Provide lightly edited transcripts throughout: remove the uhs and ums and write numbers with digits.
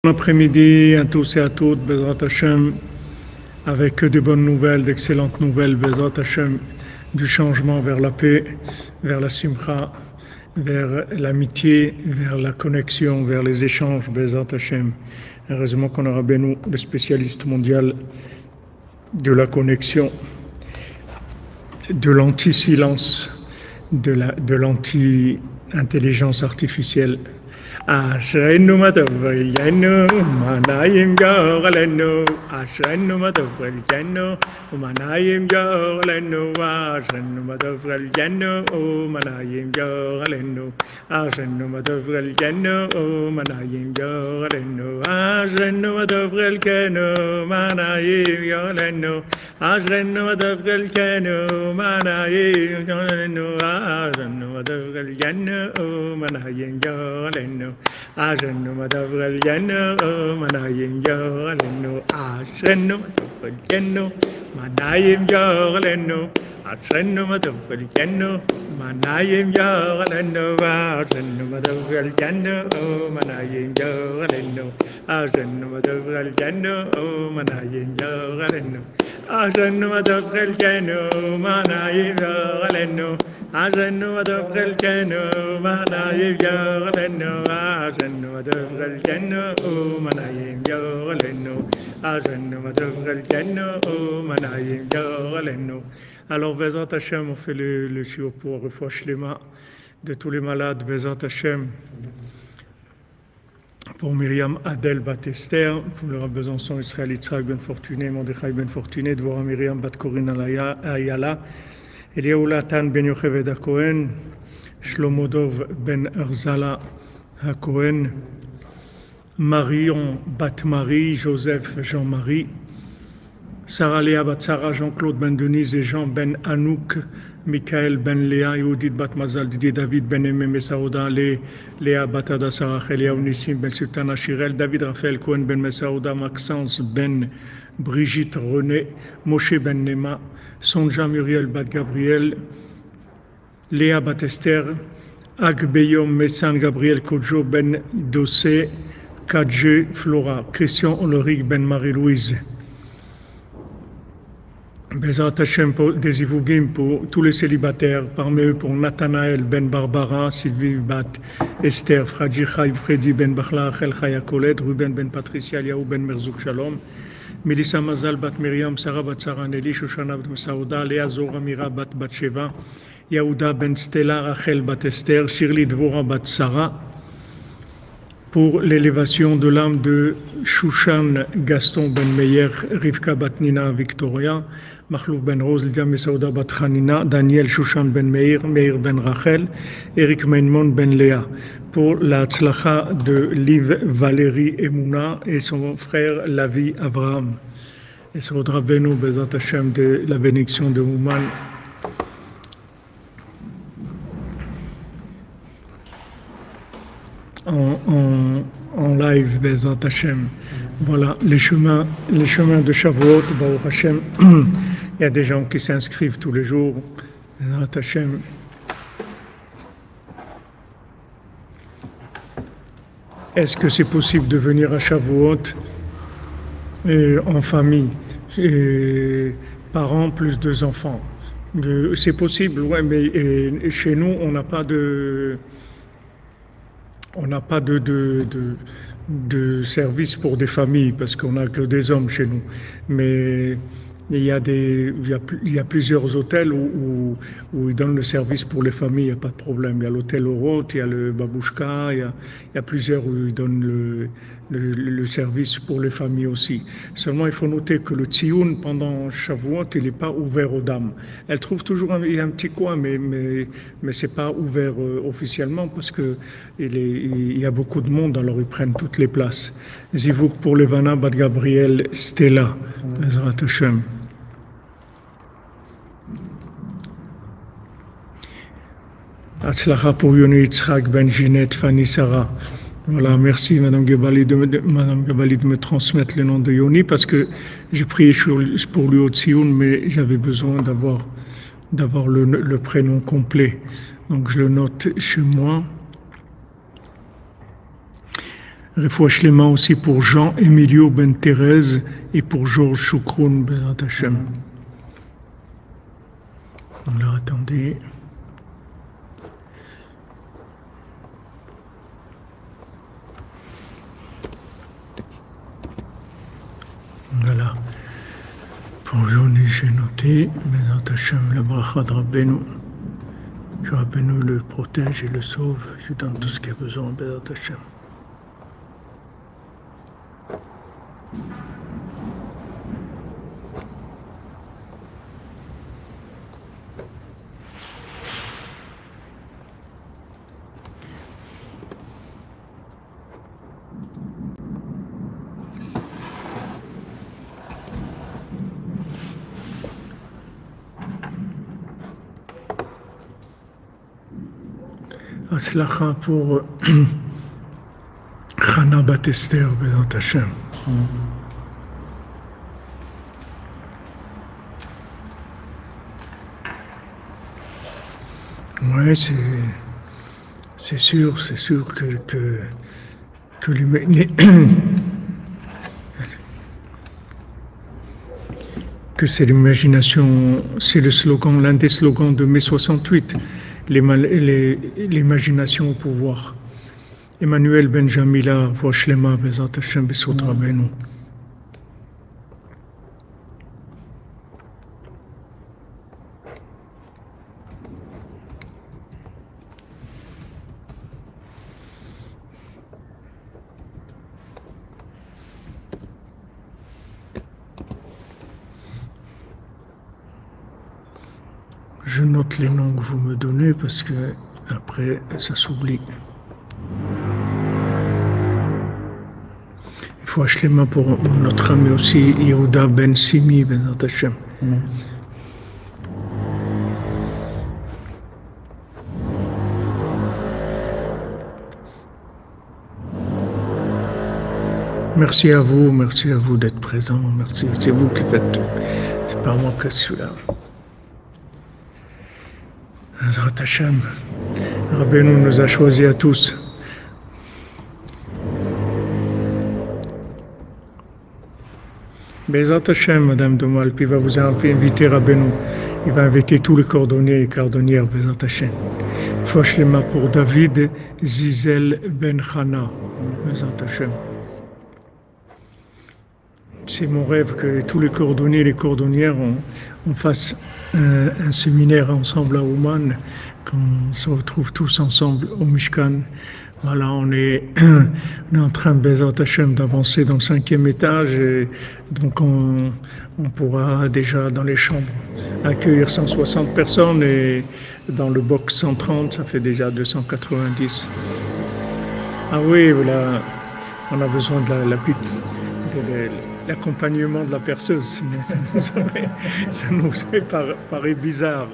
Bon après-midi à tous et à toutes, Bezrat Hashem, avec que de bonnes nouvelles, d'excellentes nouvelles, Bezrat Hashem, du changement vers la paix, vers la simcha, vers l'amitié, vers la connexion, vers les échanges, Bezrat Hashem. Heureusement qu'on aura Benou, le spécialiste mondial de la connexion, de l'anti-silence, de l'anti-intelligence artificielle. Ashreinu matavriyanu manayim yoralenu Ashreinu matavriyanu manayim yoralenu Ashreinu matavriyanu manayim yoralenu Ashreinu matavriyanu manayim yoralenu Ashreinu matavriyanu manayim yoralenu Ashreinu matavriyanu manayim yoralenu Ashreinu matavriyanu manayim yoralenu Ashenu madavral yano manayim yoralenu Ashenu madavral yano manayim yoralenu Ashenu madavral yano manayim yoralenu Ashenu madavral yano manayim yoralenu Ashenu madavral yano manayim yoralenu Ashenu madavral yano manayim yoralenu Ashenu madavral yano manayim yoralenu Ashenu madavral yano manayim yoralenu Ashenu madavral yano manayim yoralenu. Alors, Bezrat Hashem, on fait le shiur pour Refoua Shlema de tous les malades, Bezrat Hashem, pour Myriam Adel Bat Esther, pour le Rav Besançon Israël Yitzhak Ben Fortuné, Mordechai Ben Fortuné, Dvorah Myriam Bat Corinne Ayala, Eliyahu Latan Ben Yocheved HaKohen, Shlomo Dov Ben Erzala HaKohen, Marion Bat Marie, Joseph Jean-Marie, Sarah Léa Bat Sarah, Jean-Claude Ben Denise et Jean Ben Anouk, Michael Ben Léa, Yehudit Bat Mazal, Didier David Ben Emem Saouda, Léa Bat Ada Sarah, Elia Unissim Ben Sultana Shirel, David Raphaël Cohen Ben Messaouda, Maxence Ben Brigitte René, Moshe Ben Nema, Sonja Muriel Bat Gabriel, Léa Bat Esther, Agbeyom Messan Gabriel Kodjo Ben Dossé, Kadje Flora, Christian Ulrich Ben Marie-Louise. Bezrat Hashem pour des Ivougim pour tous les célibataires, parmi eux pour Nathanaël Ben Barbara, Sylvie Bat Esther, Fradji Chaïv Freddy Ben Bachla, Rachel Chaya Colette, Ruben Ben Patricia, Yaou Ben Merzouk Shalom, Melissa Mazal Bat Miriam, Sarah Bat Sarah Nelly, Shoshana Bat Saouda, Léa Zora Mira Bat Batsheva, Yaouda Ben Stella, Rachel Bat Esther, Shirley Dvorah Bat Sarah, pour l'élévation de l'âme de Shushan Gaston Ben Meyer, Rivka Bat Nina Victoria, Mahlouf Ben Rose, Lydia Mesaouda Bat Hanina, Daniel Shushan Ben Meir, Meir Ben Rachel, Eric Mainmon Ben Léa, pour la tzlacha de Liv Valérie Emouna et son frère Lavi Avraham. Et ce Rodra Beno Bezrat Hashem de la bénédiction de Ouman. En live, Bezrat Hashem. Voilà, les chemins de Shavuot, Baruch Hashem. Il y a des gens qui s'inscrivent tous les jours, Bezrat Hashem. Est-ce que c'est possible de venir à Shavuot en famille, parents plus 2 enfants? C'est possible, ouais, mais chez nous, on n'a pas de service pour des familles parce qu'on n'a que des hommes chez nous. Mais il y a plusieurs hôtels où ils donnent le service pour les familles, il n'y a pas de problème. Il y a l'hôtel Orot, il y a le Babouchka, il y a plusieurs où ils donnent le service pour les familles aussi. Seulement, il faut noter que le Tzioun, pendant Shavuot, il n'est pas ouvert aux dames. Elles trouvent toujours un petit coin, mais ce n'est pas ouvert officiellement parce qu'il y a beaucoup de monde, alors ils prennent toutes les places. Zivouk pour Levana Bat Gabriel Stella, Bezrat Hashem. Atzlacha pour Yoni Yitzhak Ben Ginette Fanny Sarah. Voilà, merci Madame Gebali de me transmettre le nom de Yoni parce que j'ai prié pour lui au Tsioun, mais j'avais besoin d'avoir le prénom complet. Donc je le note chez moi. Refoua Shlema aussi pour Jean Emilio Ben Thérèse et pour Georges Choukroun Bezrat Hashem. Alors attendez. Voilà. Pour Johnny, j'ai noté Bezrat Hashem, la bracha de Rabbeinu. Que Rabbeinu le protège et le sauve, il lui donne tout ce qu'il a besoin, Bezrat Hashem. Aslacha pour Chana Bat Esther, Bezrat Hashem. Ouais, c'est sûr que que c'est l'imagination, c'est le slogan, l'un des slogans de mai 68. L'imagination au pouvoir. Emmanuel Benjamila, Voix Shlema, Bezrat Hashem, Besot Rabbeinu. Je note les noms que vous me donnez parce que après ça s'oublie. Il faut Shlema pour notre ami aussi Yehuda Ben Simi Bezrat Hashem. Merci à vous d'être présents, merci, c'est vous qui faites tout, c'est pas moi que je suis là. Bezrat Hashem, Rabbeinu nous a choisis à tous. Bezrat Hashem, Madame Domal, puis il va vous inviter Rabbeinu. Il va inviter tous les cordonniers et cordonnières, Bezrat Hashem. Foua Shlema pour David Zizel Ben Chana, Bezrat Hashem. C'est mon rêve que tous les cordonniers et les cordonnières on fasse un séminaire ensemble à Ouman, qu'on se retrouve tous ensemble au Mishkan. Voilà, on est en train, Bezrat Hashem, d'avancer dans le 5e étage, et donc on pourra déjà dans les chambres accueillir 160 personnes, et dans le box 130, ça fait déjà 290. Ah oui, voilà, on a besoin de l'accompagnement de la perceuse, sinon ça nous paraît bizarre.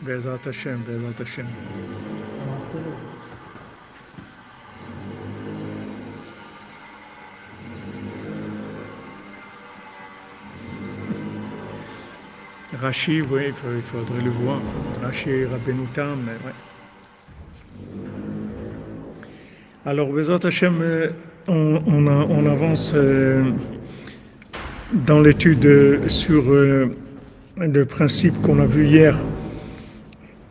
Bezrat Hashem, Bezrat Hashem. Rashi, oui, il faudrait le voir. Rashi, Rabbeinu Tam, mais ouais. Alors, Bezrat Hashem, on avance dans l'étude sur le principe qu'on a vu hier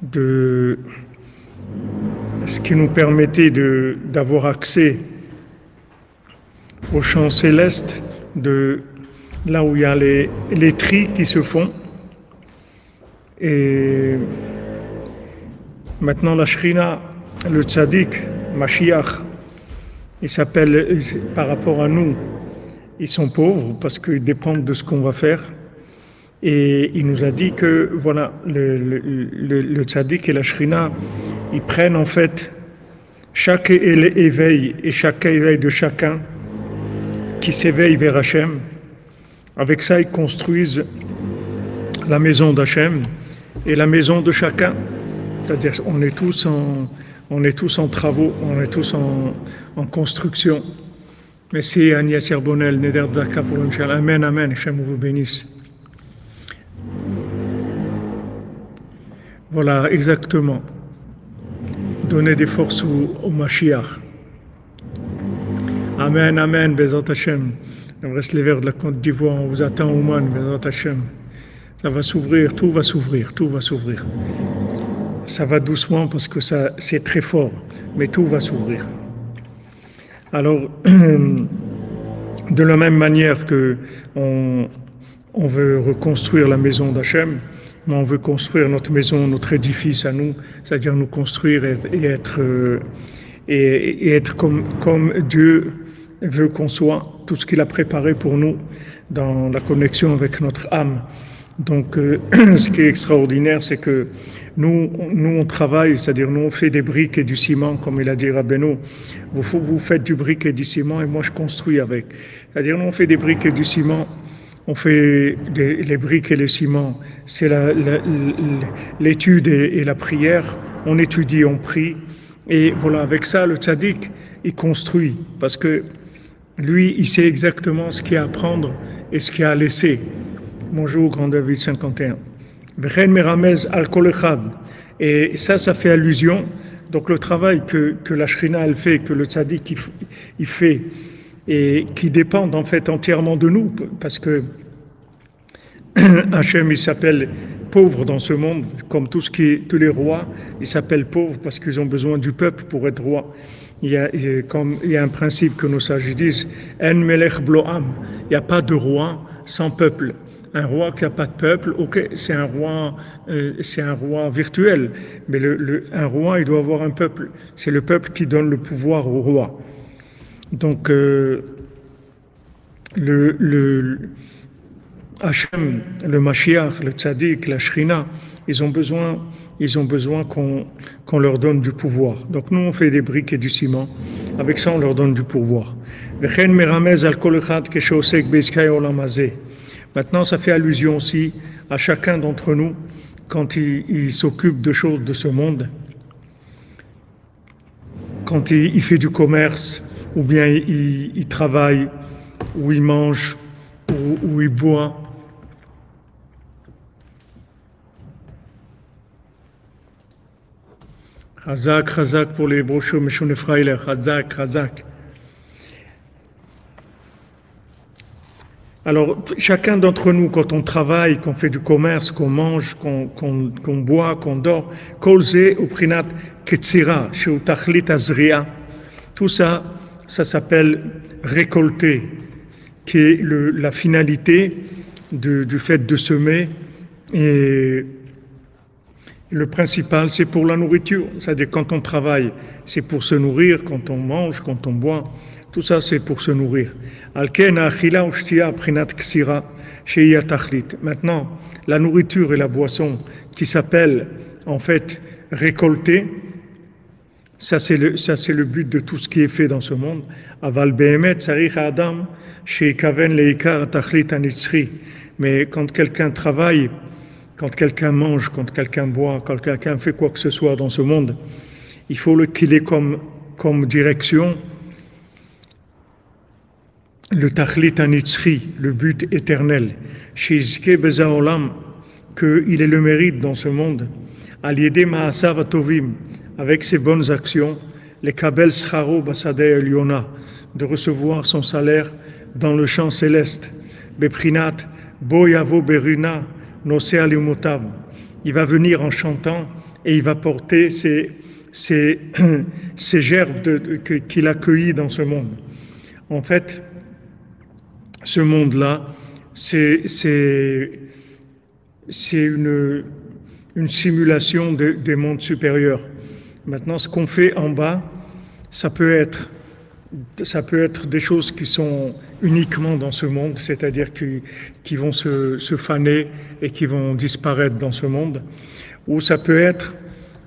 de ce qui nous permettait d'avoir accès au champ céleste, de là où il y a les tris qui se font. Et maintenant la Shrina, le Tzaddik, Mashiach, il s'appelle, par rapport à nous, ils sont pauvres parce qu'ils dépendent de ce qu'on va faire. Et il nous a dit que voilà, le Tzaddik et la Shrina, ils prennent en fait chaque éveil et chaque éveil de chacun qui s'éveille vers Hachem. Avec ça, ils construisent la maison d'Hachem et la maison de chacun. C'est-à-dire on est tous en travaux, on est tous en construction. Merci Agnès Charbonnel, Neder Daka pour Inch'Allah. Amen, Amen, Hachem vous bénisse. Voilà, exactement. donner des forces au Mashiach. Amen, Amen, Bezat Hashem. On reste les vers de la Côte d'Ivoire, on vous attend au Man, Bezat Hashem. Ça va s'ouvrir, tout va s'ouvrir, tout va s'ouvrir. Ça va doucement parce que c'est très fort, mais tout va s'ouvrir. Alors, de la même manière que on veut reconstruire la maison d'Hachem, on veut construire notre maison, notre édifice à nous, c'est-à-dire nous construire et être comme Dieu veut qu'on soit, tout ce qu'il a préparé pour nous dans la connexion avec notre âme. Donc, ce qui est extraordinaire, c'est que nous on travaille, c'est-à-dire nous on fait des briques et du ciment, comme il a dit Rabbeinu. Vous faites du brique et du ciment et moi je construis avec. C'est-à-dire nous on fait des briques et du ciment, on fait les briques et le ciment, c'est l'étude et la prière. On étudie, on prie, et voilà, avec ça le tzaddik il construit, parce que lui il sait exactement ce qu'il y a à prendre et ce qu'il y a à laisser. Bonjour, Grand David 51. Et ça fait allusion. Donc le travail que la Shrina elle fait, que le tzaddik il fait, et qui dépend en fait entièrement de nous, parce que Hachem il s'appelle pauvre dans ce monde, comme tous les rois, ils s'appellent pauvres parce qu'ils ont besoin du peuple pour être roi. Il y a un principe que nos sages disent, En melech bloam, il n'y a pas de roi sans peuple. Un roi qui n'a pas de peuple, ok, c'est un roi virtuel, mais un roi, il doit avoir un peuple. C'est le peuple qui donne le pouvoir au roi. Donc, Hachem, le Mashiach, le Tzaddik, la Shrina, ils ont besoin qu'on leur donne du pouvoir. Donc nous, on fait des briques et du ciment. Avec ça, on leur donne du pouvoir. Maintenant, ça fait allusion aussi à chacun d'entre nous quand il s'occupe de choses de ce monde, quand il fait du commerce, ou bien il travaille, ou il mange, ou il boit. Chazak, chazak pour les brochures, Meshune Freiler, chazak, chazak. Alors, chacun d'entre nous, quand on travaille, qu'on fait du commerce, qu'on mange, qu'on boit, qu'on dort, kolze ou prinat ketzira, sheu tachlit azria, tout ça, ça s'appelle récolter, qui est la finalité du fait de semer. Et le principal, c'est pour la nourriture. C'est-à-dire, quand on travaille, c'est pour se nourrir, quand on mange, quand on boit. Tout ça, c'est pour se nourrir. Maintenant, la nourriture et la boisson qui s'appellent, en fait, récolter, ça c'est le but de tout ce qui est fait dans ce monde. Aval behemet sarich adam sheikaven leikar tachlit anitzri. Mais quand quelqu'un travaille, quand quelqu'un mange, quand quelqu'un boit, quand quelqu'un fait quoi que ce soit dans ce monde, il faut qu'il ait comme direction le tachlit anitzri, le but éternel. Shizke bezaolam, qu'il ait le mérite dans ce monde. Aliede ma'asav atovim, avec ses bonnes actions, les kabel scharo basadeh eliona, de recevoir son salaire dans le champ céleste. Beprinat boyavo berina nosé alimutab. Il va venir en chantant et il va porter ces gerbes qu'il a cueillies dans ce monde. En fait, ce monde-là, c'est une simulation des mondes supérieurs. Maintenant, ce qu'on fait en bas, ça peut être des choses qui sont uniquement dans ce monde, c'est-à-dire qui vont se faner et qui vont disparaître dans ce monde, ou ça peut être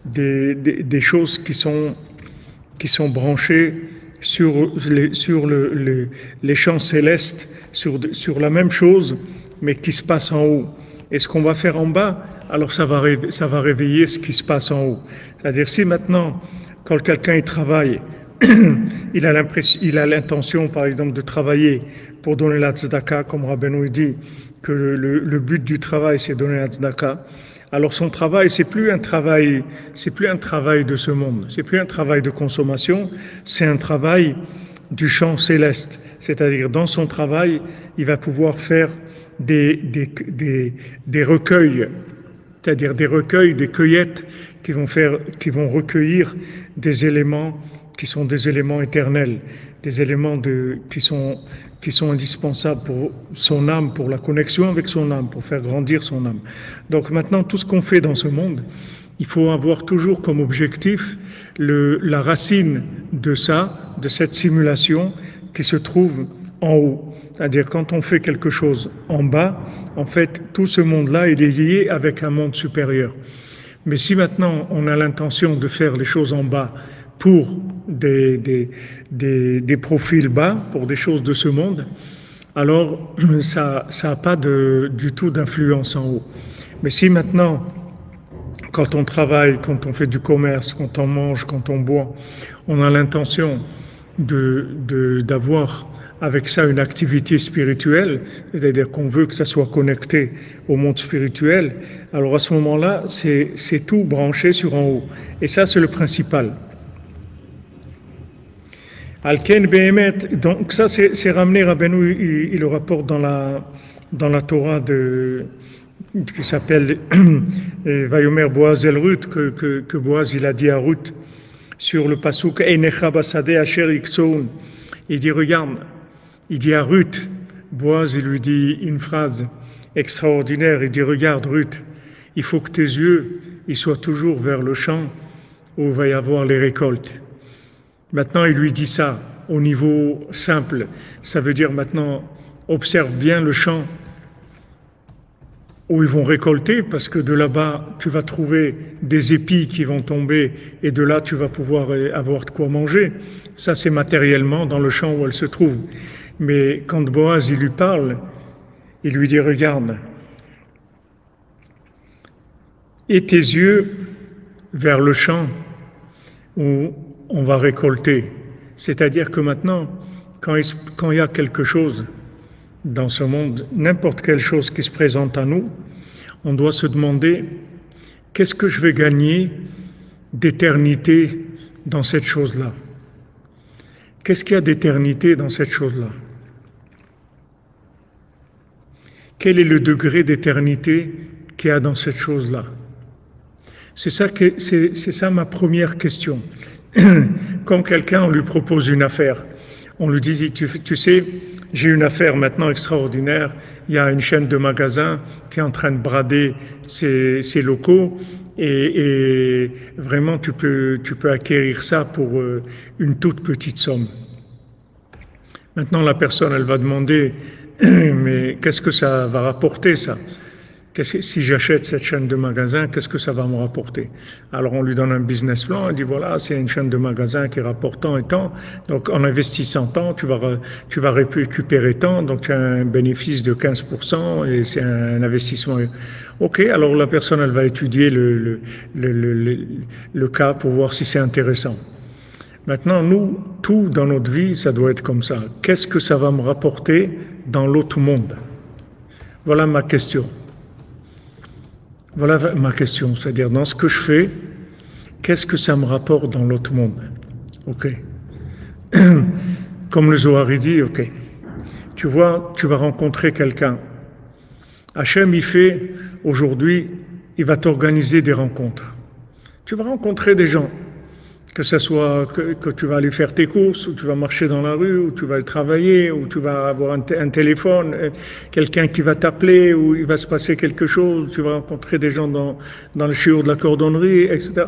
des choses qui sont branchées sur les champs célestes, sur la même chose, mais qui se passe en haut. Et ce qu'on va faire en bas, alors ça va réveiller ce qui se passe en haut. C'est-à-dire, si maintenant, quand quelqu'un il travaille, il a l'intention, par exemple, de travailler pour donner la tzedaka, comme Rabbeinu dit, que le but du travail, c'est donner la tzedaka, Alors son travail, c'est plus un travail de ce monde, c'est plus un travail de consommation, c'est un travail du champ céleste. C'est-à-dire, dans son travail, il va pouvoir faire des recueils, c'est-à-dire des recueils, des cueillettes qui vont recueillir des éléments qui sont des éléments éternels, des éléments qui sont indispensables pour son âme, pour la connexion avec son âme, pour faire grandir son âme. Donc maintenant, tout ce qu'on fait dans ce monde, il faut avoir toujours comme objectif la racine de ça, de cette simulation qui se trouve en haut. C'est-à-dire, quand on fait quelque chose en bas, en fait, tout ce monde-là, il est lié avec un monde supérieur. Mais si maintenant on a l'intention de faire les choses en bas pour des profils bas, pour des choses de ce monde, alors ça n'a pas du tout d'influence en haut. Mais si maintenant, quand on travaille, quand on fait du commerce, quand on mange, quand on boit, on a l'intention d'avoir avec ça une activité spirituelle, c'est-à-dire qu'on veut que ça soit connecté au monde spirituel, alors à ce moment-là, c'est tout branché sur en haut. Et ça, c'est le principal. Alken Behemet, donc ça c'est ramené, Rabbeinu, il le rapporte dans la Torah qui s'appelle Vayomer Boaz el Ruth, que Boaz il a dit à Ruth sur le pasuk Einecha basade asher iksoun. Il dit regarde, il dit à Ruth, Boaz il lui dit une phrase extraordinaire, il dit regarde Ruth, il faut que tes yeux ils soient toujours vers le champ où il va y avoir les récoltes. Maintenant, il lui dit ça au niveau simple. Ça veut dire maintenant, observe bien le champ où ils vont récolter, parce que de là-bas, tu vas trouver des épis qui vont tomber, et de là, tu vas pouvoir avoir de quoi manger. Ça, c'est matériellement dans le champ où elle se trouve. Mais quand Boaz, il lui parle, il lui dit, regarde, et tes yeux vers le champ où on va récolter. C'est-à-dire que maintenant, quand il y a quelque chose dans ce monde, n'importe quelle chose qui se présente à nous, on doit se demander qu'est-ce que je vais gagner d'éternité dans cette chose-là? Qu'est-ce qu'il y a d'éternité dans cette chose-là? Quel est le degré d'éternité qu'il y a dans cette chose-là? C'est ça ma première question. Quand quelqu'un, on lui propose une affaire, on lui dit, tu sais, j'ai une affaire maintenant extraordinaire, il y a une chaîne de magasins qui est en train de brader ses locaux et vraiment tu peux acquérir ça pour une toute petite somme. Maintenant la personne, elle va demander, mais qu'est-ce que ça va rapporter ça? Si j'achète cette chaîne de magasins, qu'est-ce que ça va me rapporter? Alors on lui donne un business plan, il dit voilà, c'est une chaîne de magasins qui rapporte tant et tant, donc en investissant tant, tu vas récupérer tant, donc tu as un bénéfice de 15% et c'est un investissement. Ok, alors la personne, elle va étudier le cas pour voir si c'est intéressant. Maintenant, nous, tout dans notre vie, ça doit être comme ça. Qu'est-ce que ça va me rapporter dans l'autre monde? Voilà ma question. Voilà ma question, c'est-à-dire dans ce que je fais, qu'est-ce que ça me rapporte dans l'autre monde? Ok. Comme le Zohar dit, ok. Tu vois, tu vas rencontrer quelqu'un. Hachem, il fait, aujourd'hui, il va t'organiser des rencontres. Tu vas rencontrer des gens, que ce soit que tu vas aller faire tes courses, ou tu vas marcher dans la rue, ou tu vas travailler, ou tu vas avoir un téléphone, quelqu'un qui va t'appeler, ou il va se passer quelque chose, tu vas rencontrer des gens dans le shiur de la cordonnerie, etc.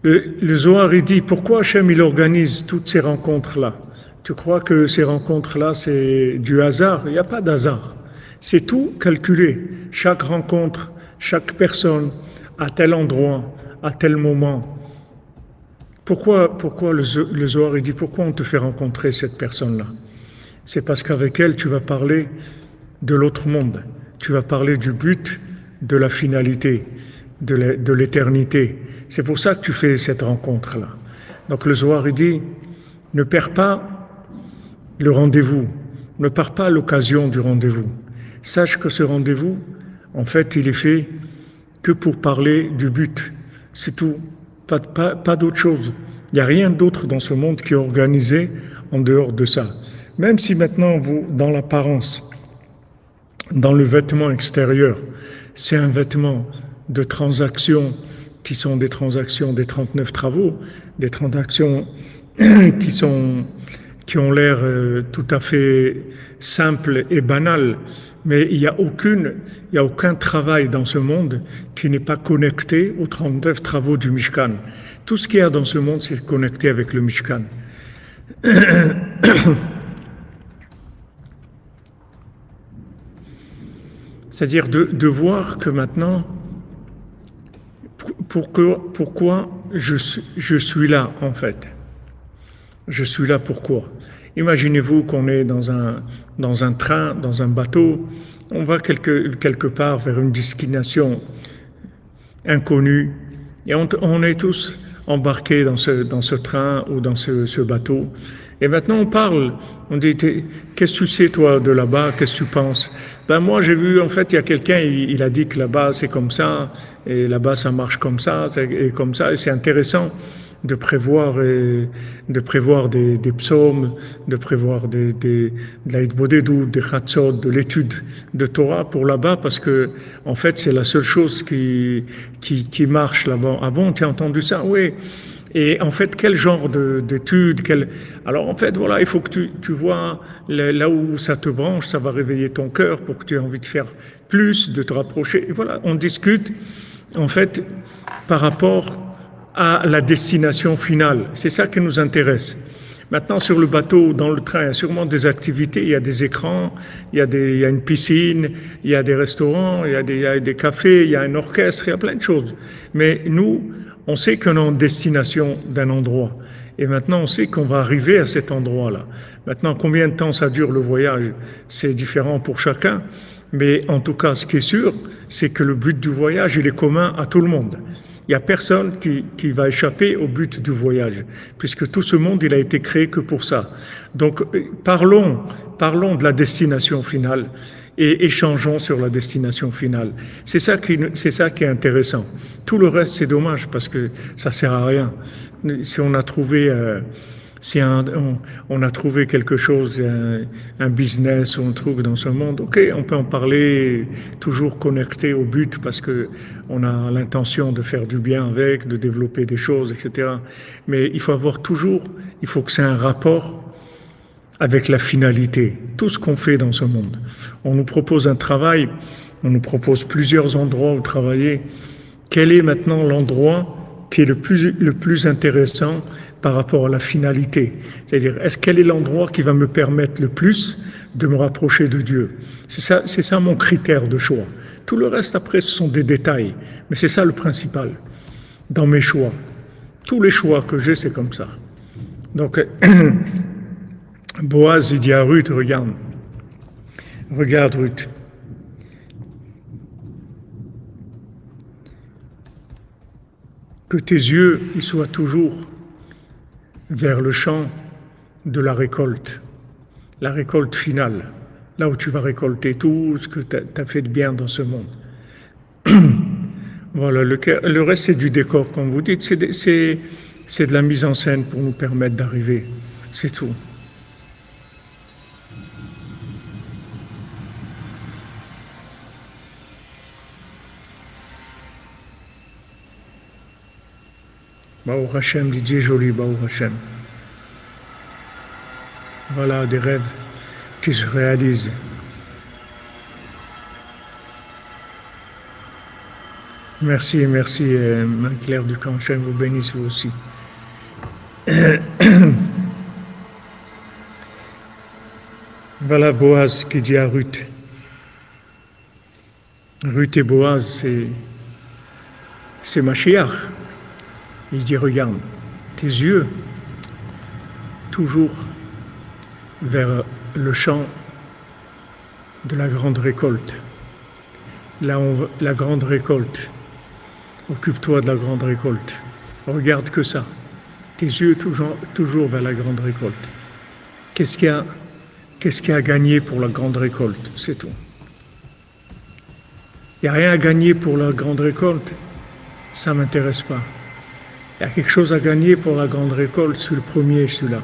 Le Zohar, il dit, pourquoi Hachem, il organise toutes ces rencontres-là? Tu crois que ces rencontres-là, c'est du hasard? Il n'y a pas d'hasard. C'est tout calculé. Chaque rencontre, chaque personne, à tel endroit, à tel moment. Pourquoi le Zohar il dit pourquoi on te fait rencontrer cette personne-là? C'est parce qu'avec elle, tu vas parler de l'autre monde. Tu vas parler du but, de la finalité, de l'éternité. C'est pour ça que tu fais cette rencontre-là. Donc le Zohar il dit ne perds pas le rendez-vous, ne perds pas l'occasion du rendez-vous. Sache que ce rendez-vous, en fait, il est fait que pour parler du but. C'est tout. Pas d'autre chose. Il n'y a rien d'autre dans ce monde qui est organisé en dehors de ça. Même si maintenant, vous, dans l'apparence, dans le vêtement extérieur, c'est un vêtement de transactions qui sont des transactions des 39 travaux, des transactions qui ont l'air tout à fait simples et banales, mais il n'y a aucun travail dans ce monde qui n'est pas connecté aux 39 travaux du Mishkan. Tout ce qu'il y a dans ce monde, c'est connecté avec le Mishkan. C'est-à-dire de voir que maintenant, pourquoi je suis là, en fait. Je suis là pourquoi? Imaginez-vous qu'on est dans un train, dans un bateau, on va quelque part vers une destination inconnue, et on est tous embarqués dans ce train ou dans ce bateau. Et maintenant on parle, on dit, qu'est-ce que tu sais toi de là-bas, qu'est-ce que tu penses? Ben moi j'ai vu, en fait il y a quelqu'un, il a dit que là-bas c'est comme ça, et là-bas ça marche comme ça, et comme ça, et c'est intéressant de prévoir des psaumes, de prévoir de la Hitbodedut, des Chatzot, de l'étude de Torah pour là-bas, parce que en fait c'est la seule chose qui marche là-bas. Ah bon, tu as entendu ça? Oui. Et en fait, quel genre d'études, alors en fait, voilà, il faut que tu vois là où ça te branche, ça va réveiller ton cœur pour que tu aies envie de faire plus, de te rapprocher. Et voilà, on discute en fait par rapport à la destination finale. C'est ça qui nous intéresse. Maintenant, sur le bateau, dans le train, il y a sûrement des activités, il y a des écrans, il y a une piscine, il y a des restaurants, il y a des cafés, il y a un orchestre, il y a plein de choses. Mais nous, on sait qu'on est en destination d'un endroit. Et maintenant, on sait qu'on va arriver à cet endroit-là. Maintenant, combien de temps ça dure le voyage? C'est différent pour chacun. Mais en tout cas, ce qui est sûr, c'est que le but du voyage, il est commun à tout le monde. Il n'y a personne qui va échapper au but du voyage, puisque tout ce monde, il a été créé que pour ça. Donc, parlons de la destination finale et échangeons sur la destination finale. C'est ça qui est intéressant. Tout le reste, c'est dommage, parce que ça sert à rien. Si on a trouvé... on a trouvé quelque chose, un business ou un truc dans ce monde, ok, on peut en parler, toujours connecté au but parce que on a l'intention de faire du bien avec, de développer des choses, etc. Mais il faut il faut que c'est un rapport avec la finalité, tout ce qu'on fait dans ce monde. On nous propose un travail, on nous propose plusieurs endroits où travailler. Quel est maintenant l'endroit qui est le plus intéressant par rapport à la finalité? C'est-à-dire, quel est l'endroit qui va me permettre le plus de me rapprocher de Dieu? C'est ça mon critère de choix. Tout le reste, après, ce sont des détails. Mais c'est ça le principal dans mes choix. Tous les choix que j'ai, c'est comme ça. Donc, Boaz, il dit à Ruth, regarde Ruth. Que tes yeux, ils soient toujours vers le champ de la récolte finale, là où tu vas récolter tout ce que tu as fait de bien dans ce monde. Voilà, le reste c'est du décor, comme vous dites, c'est de la mise en scène pour nous permettre d'arriver, c'est tout. Baruch Hashem, Didier joli, Baruch Hashem. Voilà des rêves qui se réalisent. Merci, Marie-Claire Ducamp, Hashem vous bénisse vous aussi. Voilà Boaz qui dit à Ruth. Ruth et Boaz, c'est Mashiach. Il dit, regarde, tes yeux, toujours vers le champ de la grande récolte. Là, la grande récolte. Occupe-toi de la grande récolte. Regarde que ça. Tes yeux toujours vers la grande récolte. Qu'est-ce qu'il y a à gagner pour la grande récolte? C'est tout. Il n'y a rien à gagner pour la grande récolte. Ça ne m'intéresse pas. Il y a quelque chose à gagner pour la grande récolte. Sur le premier, je suis là.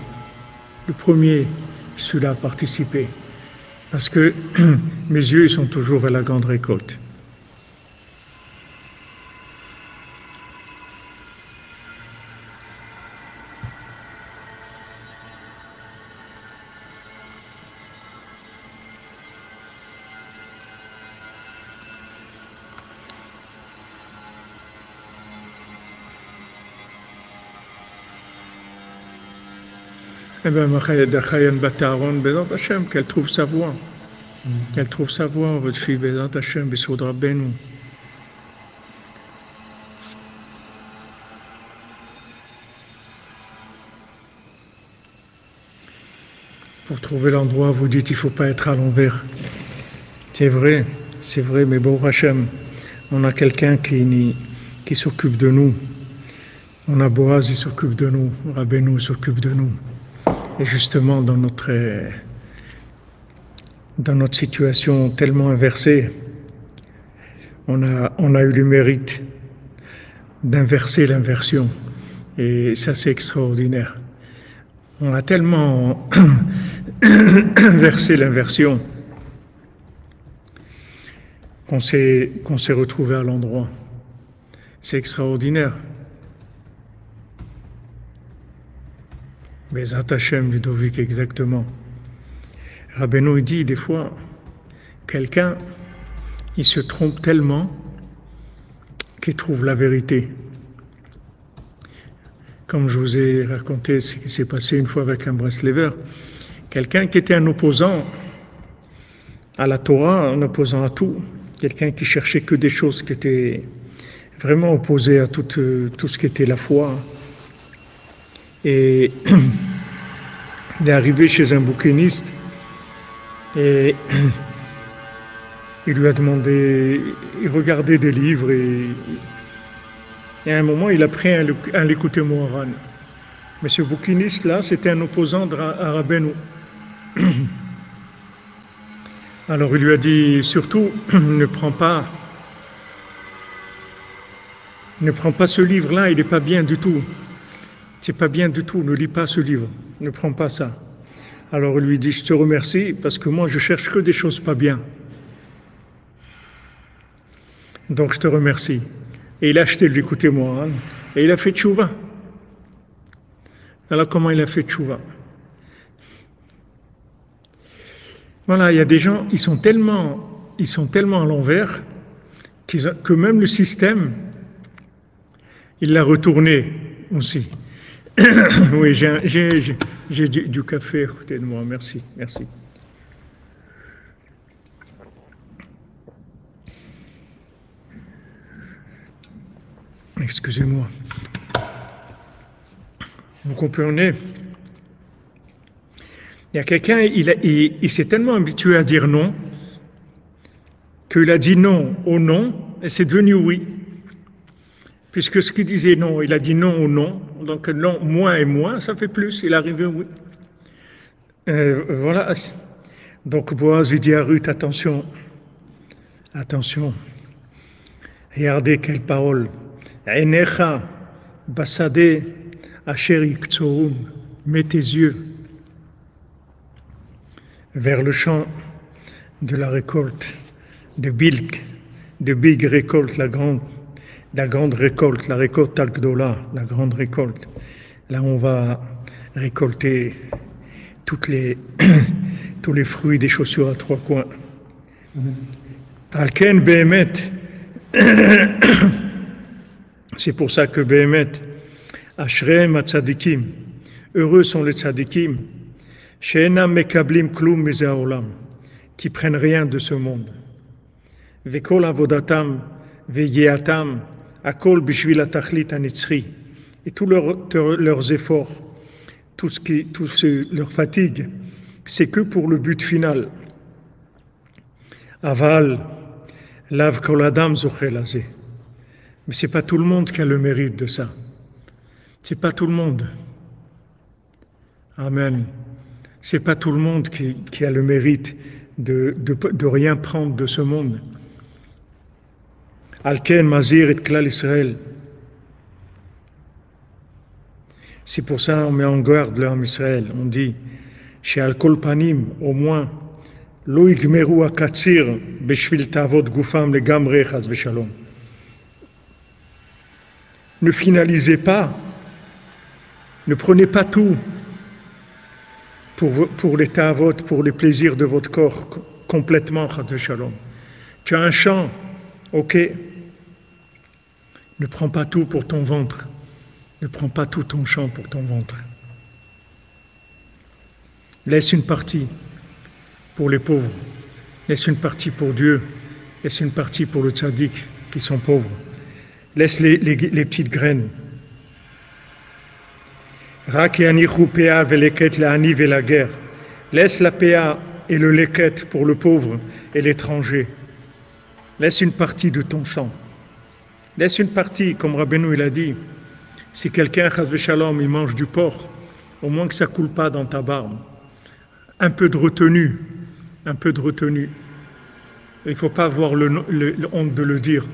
Le premier, je suis là à participer. Parce que mes yeux ils sont toujours vers la grande récolte. Eh bien, Chayan Bataron, Bézant Hachem, qu'elle trouve sa voie. Qu'elle trouve sa voie, votre fille, Bézant Hachem, Bessoud Rabbeinu. Pour trouver l'endroit, vous dites il ne faut pas être à l'envers. C'est vrai, mais bon, Hachem, on a quelqu'un qui s'occupe de nous. On a Boaz, il s'occupe de nous. Rabbeinu s'occupe de nous. Et justement, dans notre situation tellement inversée, on a eu le mérite d'inverser l'inversion. Et ça, c'est extraordinaire. On a tellement inversé l'inversion qu'on s'est retrouvé à l'endroit. C'est extraordinaire. Mais Zatachem, Ludovic, exactement. Rabbeinu dit des fois, quelqu'un, il se trompe tellement qu'il trouve la vérité. Comme je vous ai raconté ce qui s'est passé une fois avec un Breslever, quelqu'un qui était un opposant à la Torah, un opposant à tout, quelqu'un qui cherchait que des choses qui étaient vraiment opposées à tout ce qui était la foi. Et il est arrivé chez un bouquiniste et il lui a demandé, il regardait des livres et à un moment il a pris un Likutei Moharan. Mais ce bouquiniste-là, c'était un opposant à Rabbeinu. Alors il lui a dit, surtout, ne prends pas ce livre-là, il n'est pas bien du tout. C'est pas bien du tout, ne lis pas ce livre, ne prends pas ça. Alors il lui dit, je te remercie parce que moi je cherche que des choses pas bien. Donc je te remercie. Et il a acheté le Likutei Moharan et il a fait tchouva. Alors comment il a fait tchouva? Voilà, il y a des gens, ils sont tellement à l'envers que même le système, il l'a retourné aussi. Oui, j'ai du café à côté de moi, merci. Excusez-moi. Vous comprenez? Il y a quelqu'un, il s'est tellement habitué à dire non, qu'il a dit non au non, et c'est devenu oui. Puisque ce qu'il disait non, il a dit non au non, donc non, moins et moins, ça fait plus, il arrive oui. Voilà. Donc Boaz, il dit à Ruth, attention, regardez quelle parole. Einecha basade asher yiktsorum, mets tes yeux vers le champ de la récolte, de big récolte, la grande récolte, la récolte Al-Gdola, la grande récolte. Là, on va récolter tous les fruits des chaussures à trois coins. Alken Behemet, c'est pour ça que Behemet, Ashreim Atzadikim, heureux sont les tzadikim, She'enam Mekablim Klum Meze Haolam, qui prennent rien de ce monde. Vekol Avodatam, Veyeatam, Akol Bishvil Atachlit Anitzri, et tous leurs efforts, leur fatigue, c'est que pour le but final. Aval, Lav Kol Adam Zochel Azeh. Mais c'est pas tout le monde qui a le mérite de ça. C'est pas tout le monde. Amen. C'est pas tout le monde qui a le mérite de rien prendre de ce monde. Alken Mazir et Klal Israël. C'est pour ça qu'on met en garde l'homme Israël. On dit, chez Al-Kol Panim, au moins, Lo yigmeru akatsir beshvil tavot gufam legamre chas v'shalom. Ne finalisez pas, ne prenez pas tout pour les tavot, pour les plaisirs de votre corps complètement chas v'shalom. Tu as un champ, ok, ne prends pas tout pour ton ventre. Ne prends pas tout ton champ pour ton ventre. Laisse une partie pour les pauvres. Laisse une partie pour Dieu. Laisse une partie pour le tzaddik qui sont pauvres. Laisse les petites graines. Laisse la péa et le leket pour le pauvre et l'étranger. Laisse une partie de ton champ. Laisse une partie, comme Rabbeinu il a dit. Si quelqu'un, chas v'shalom, il mange du porc, au moins que ça ne coule pas dans ta barbe. Un peu de retenue, un peu de retenue. Il ne faut pas avoir le honte de le dire.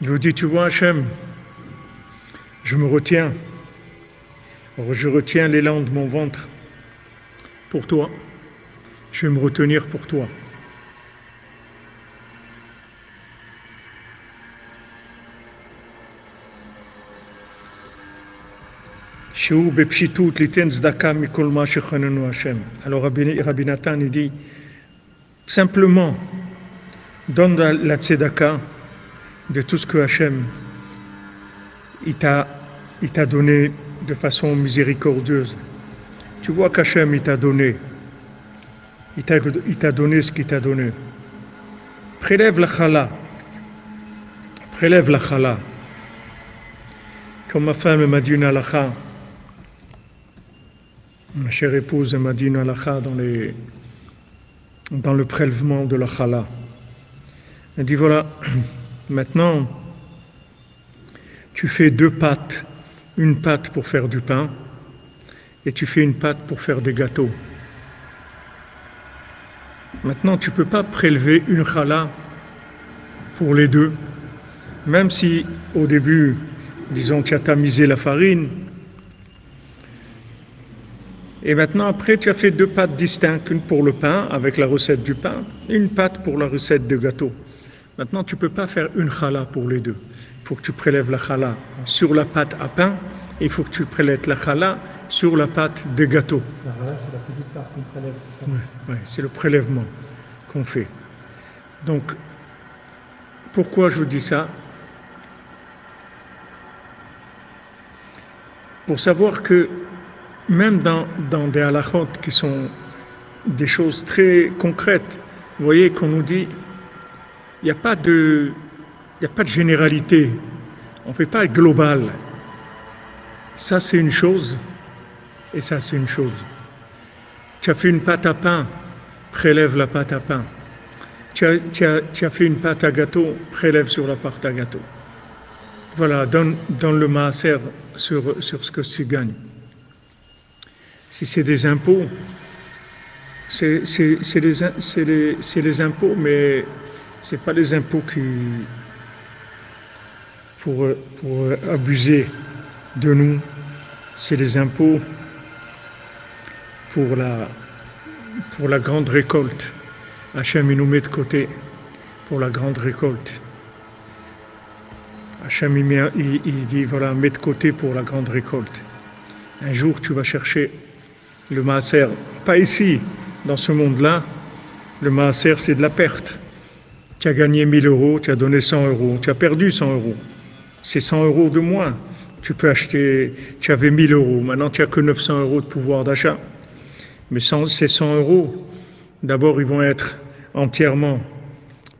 Il vous dit, tu vois Hachem, je me retiens. Je retiens l'élan de mon ventre pour toi. Je vais me retenir pour toi. Alors Rabbi Nathan il dit simplement donne la tzedaka de tout ce que Hachem il t'a donné de façon miséricordieuse. Tu vois qu'Hachem il t'a donné ce qu'il t'a donné. Prélève la chala. Prélève la chala. Comme ma femme m'a dit une halakha. Ma chère épouse m'a dit une halakha dans le prélèvement de la chala. Elle dit voilà, maintenant, tu fais 2 pâtes, une pâte pour faire du pain et tu fais une pâte pour faire des gâteaux. Maintenant, tu ne peux pas prélever une chala pour les 2, même si au début, disons, tu as tamisé la farine. Et maintenant, après, tu as fait 2 pâtes distinctes, une pour le pain, avec la recette du pain, et une pâte pour la recette de gâteau. Maintenant, tu ne peux pas faire une chala pour les 2. Il faut que tu prélèves la chala sur la pâte à pain, et il faut que tu prélèves la chala sur la pâte de gâteau. La chala, c'est la petite part qu'on prélève. Oui, c'est le prélèvement qu'on fait. Donc, pourquoi je vous dis ça? Pour savoir que même dans des halachot qui sont des choses très concrètes, vous voyez qu'on nous dit, il n'y a pas de généralité, on ne fait pas global. Ça c'est une chose, et ça c'est une chose. Tu as fait une pâte à pain, prélève la pâte à pain. Tu as fait une pâte à gâteau, prélève sur la pâte à gâteau. Voilà, donne le maaser sur ce que tu gagnes. Si c'est des impôts, c'est les impôts, mais ce n'est pas les impôts pour abuser de nous. C'est les impôts pour la grande récolte. Hachem, il nous met de côté pour la grande récolte. Hachem, il dit, voilà, mets de côté pour la grande récolte. Un jour, tu vas chercher le maaser. Pas ici, dans ce monde-là. Le maaser, c'est de la perte. Tu as gagné 1000 euros, tu as donné 100 euros, tu as perdu 100 euros. C'est 100 euros de moins. Tu peux acheter, tu avais 1000 euros, maintenant tu n'as que 900 euros de pouvoir d'achat. Mais ces 100 euros, d'abord, ils vont être entièrement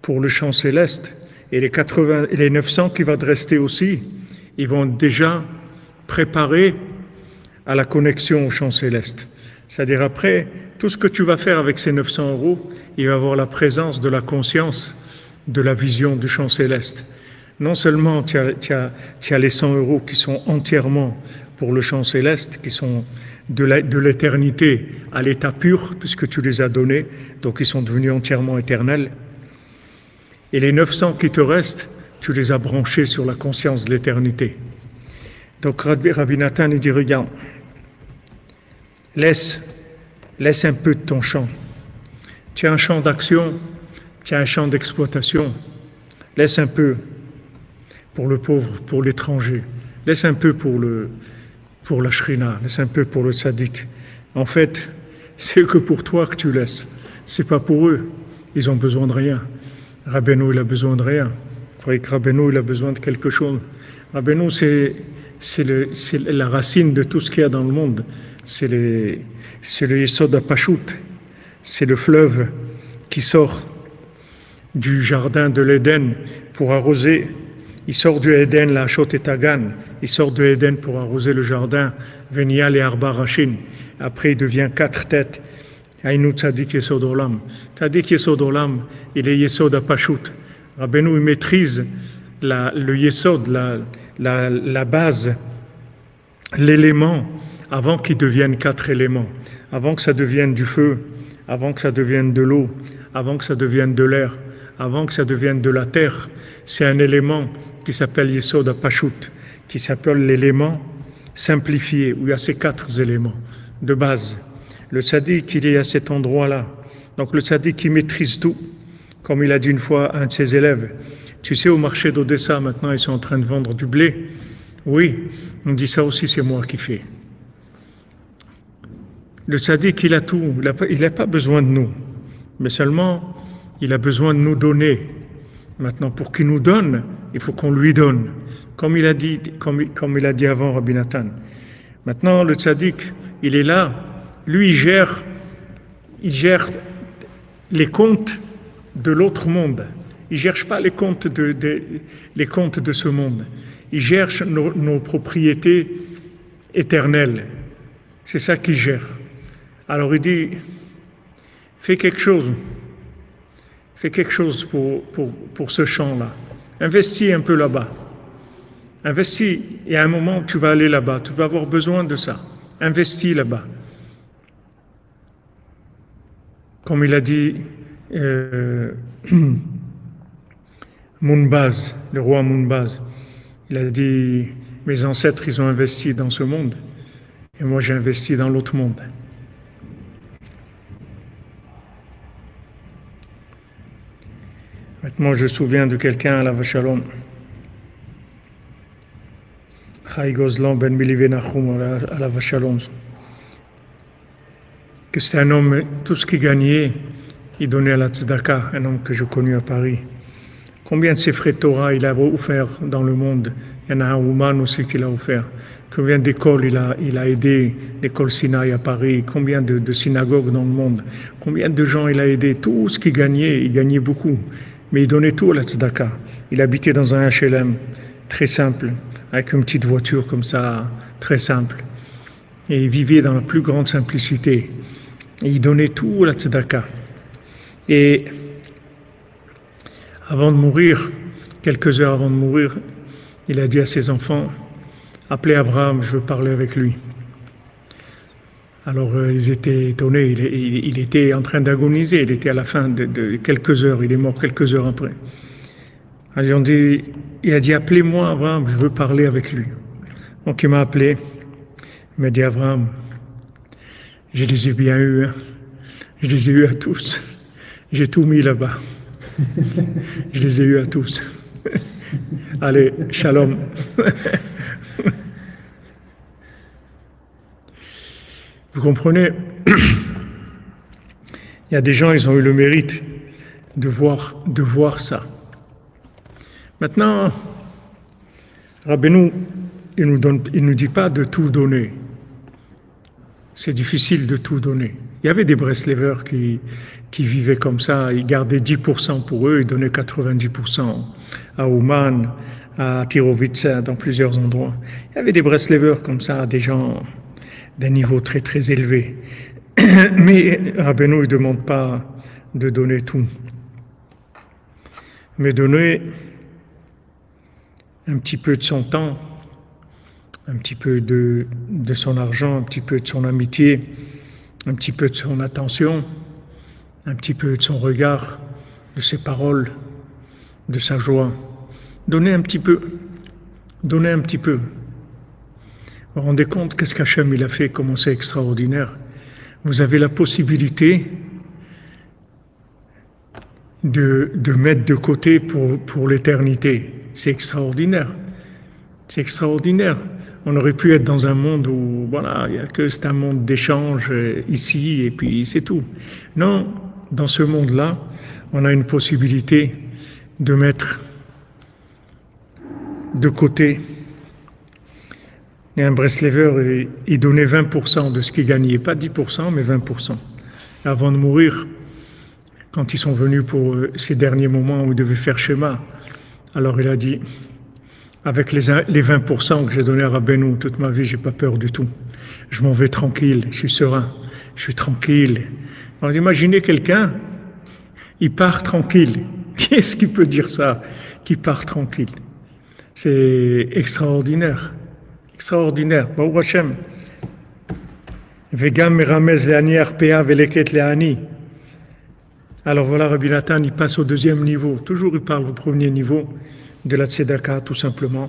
pour le champ céleste. Et les 900 qui vont te rester aussi, ils vont déjà préparer à la connexion au champ céleste. C'est-à-dire après, tout ce que tu vas faire avec ces 900 euros, il va avoir la présence de la conscience, de la vision du champ céleste. Non seulement tu as les 100 euros qui sont entièrement pour le champ céleste, qui sont de l'éternité à l'état pur, puisque tu les as donnés, donc ils sont devenus entièrement éternels. Et les 900 qui te restent, tu les as branchés sur la conscience de l'éternité. Donc Rabbi Nathan, il dit, regarde, laisse un peu de ton champ. Tu as un champ d'action, tu as un champ d'exploitation. Laisse un peu pour le pauvre, pour l'étranger. Laisse un peu pour la shrina, laisse un peu pour le tzaddik. En fait, c'est que pour toi que tu laisses. C'est pas pour eux. Ils ont besoin de rien. Rabbeinu, il a besoin de rien. Vous croyez que Rabbeinu, il a besoin de quelque chose. Rabbeinu, c'est la racine de tout ce qu'il y a dans le monde. C'est le Yesod HaPashut. C'est le fleuve qui sort du jardin de l'Éden pour arroser. Il sort du Éden, la Hachot et Tagan. Il sort de l'Éden pour arroser le jardin, Venial et Arba Rachin. Après, il devient 4 têtes. Aïnou Tzadik Yesod Olam. Tzadik Yesod Olam, il est Yesod HaPashut. Rabbeinu, il maîtrise le Yesod, la base, l'élément, avant qu'il devienne 4 éléments, avant que ça devienne du feu, avant que ça devienne de l'eau, avant que ça devienne de l'air, avant que ça devienne de la terre. C'est un élément qui s'appelle Yesod HaPashut, qui s'appelle l'élément simplifié, où il y a ces 4 éléments de base. Le tzaddik, il est à cet endroit-là. Donc le tzaddik, il maîtrise tout. Comme il a dit une fois à un de ses élèves, tu sais, au marché d'Odessa, maintenant, ils sont en train de vendre du blé. Oui, on dit ça aussi, c'est moi qui fais. Le tzaddik, il a tout. Il n'a pas besoin de nous. Mais seulement, il a besoin de nous donner. Maintenant, pour qu'il nous donne, il faut qu'on lui donne. Comme il a dit avant Rabbi Nathan. Maintenant, le tzaddik, il est là. Lui, il gère les comptes de l'autre monde. Il ne cherche pas les comptes de ce monde. Il cherche nos propriétés éternelles. C'est ça qu'il gère. Alors il dit, fais quelque chose. Fais quelque chose pour ce champ-là. Investis un peu là-bas. Investis. Et à un moment, tu vas aller là-bas. Tu vas avoir besoin de ça. Investis là-bas. Comme il a dit Munbaz, le roi Munbaz, il a dit, mes ancêtres, ils ont investi dans ce monde, et moi j'ai investi dans l'autre monde. Maintenant, je me souviens de quelqu'un à la Vachalom, Chai Gozlan ben Milivenachum à la Vachalom, que c'était un homme, tout ce qu'il gagnait, il donnait à la tzedaka, un homme que je connus à Paris. Combien de Sefrei Torah il a offert dans le monde? Il y en a un Ouman aussi qu'il a offert. Combien d'écoles il a aidé, l'école Sinaï à Paris, combien de synagogues dans le monde, combien de gens il a aidé, tout ce qu'il gagnait, il gagnait beaucoup. Mais il donnait tout à la tzedaka. Il habitait dans un HLM très simple, avec une petite voiture comme ça, très simple. Et il vivait dans la plus grande simplicité. Et il donnait tout à la tzedaka. Et avant de mourir, quelques heures avant de mourir, il a dit à ses enfants, appelez Abraham, je veux parler avec lui. Alors ils étaient étonnés, il était en train d'agoniser, il était à la fin de quelques heures, il est mort quelques heures après. Alors il a dit, appelez-moi Abraham, je veux parler avec lui. Donc il m'a appelé, il m'a dit, Abraham, je les ai bien eus, hein. Je les ai eus à tous, j'ai tout mis là-bas. Je les ai eus à tous. Allez, shalom. Vous comprenez? Il y a des gens, ils ont eu le mérite de voir ça. Maintenant, Rabbeinu, il nous dit pas de tout donner. C'est difficile de tout donner. Il y avait des Breslevers qui vivaient comme ça, ils gardaient 10% pour eux, ils donnaient 90% à Ouman, à Tirovitsa, dans plusieurs endroits. Il y avait des Breslevers comme ça, des gens d'un niveau très très élevé. Mais Rabbeinu ne demande pas de donner tout, mais donner un petit peu de son temps, un petit peu de son argent, un petit peu de son amitié, un petit peu de son attention, un petit peu de son regard, de ses paroles. de sa joie. Donnez un petit peu. Donnez un petit peu. Vous vous rendez compte qu'est-ce qu'Hachem il a fait, comment c'est extraordinaire. Vous avez la possibilité de mettre de côté pour l'éternité. C'est extraordinaire. C'est extraordinaire. On aurait pu être dans un monde où, voilà, il y a que c'est un monde d'échange ici et puis c'est tout. Non, dans ce monde-là, on a une possibilité de mettre de côté. Et un Breslever, il donnait 20% de ce qu'il gagnait, pas 10%, mais 20%. Et avant de mourir, quand ils sont venus pour ces derniers moments où il devait faire schéma, alors il a dit, avec les 20% que j'ai donné à Rabbeinu toute ma vie, j'ai pas peur du tout. Je m'en vais tranquille, je suis serein, je suis tranquille. Alors imaginez quelqu'un, il part tranquille. Qui est-ce qui peut dire ça, qui part tranquille? C'est extraordinaire. Extraordinaire. Baruch Hashem. Vegam meramez le'ani arpea veleket le'ani. Alors voilà, Rabbi Nathan, il passe au deuxième niveau. Toujours, il parle au premier niveau de la tzedaka, tout simplement.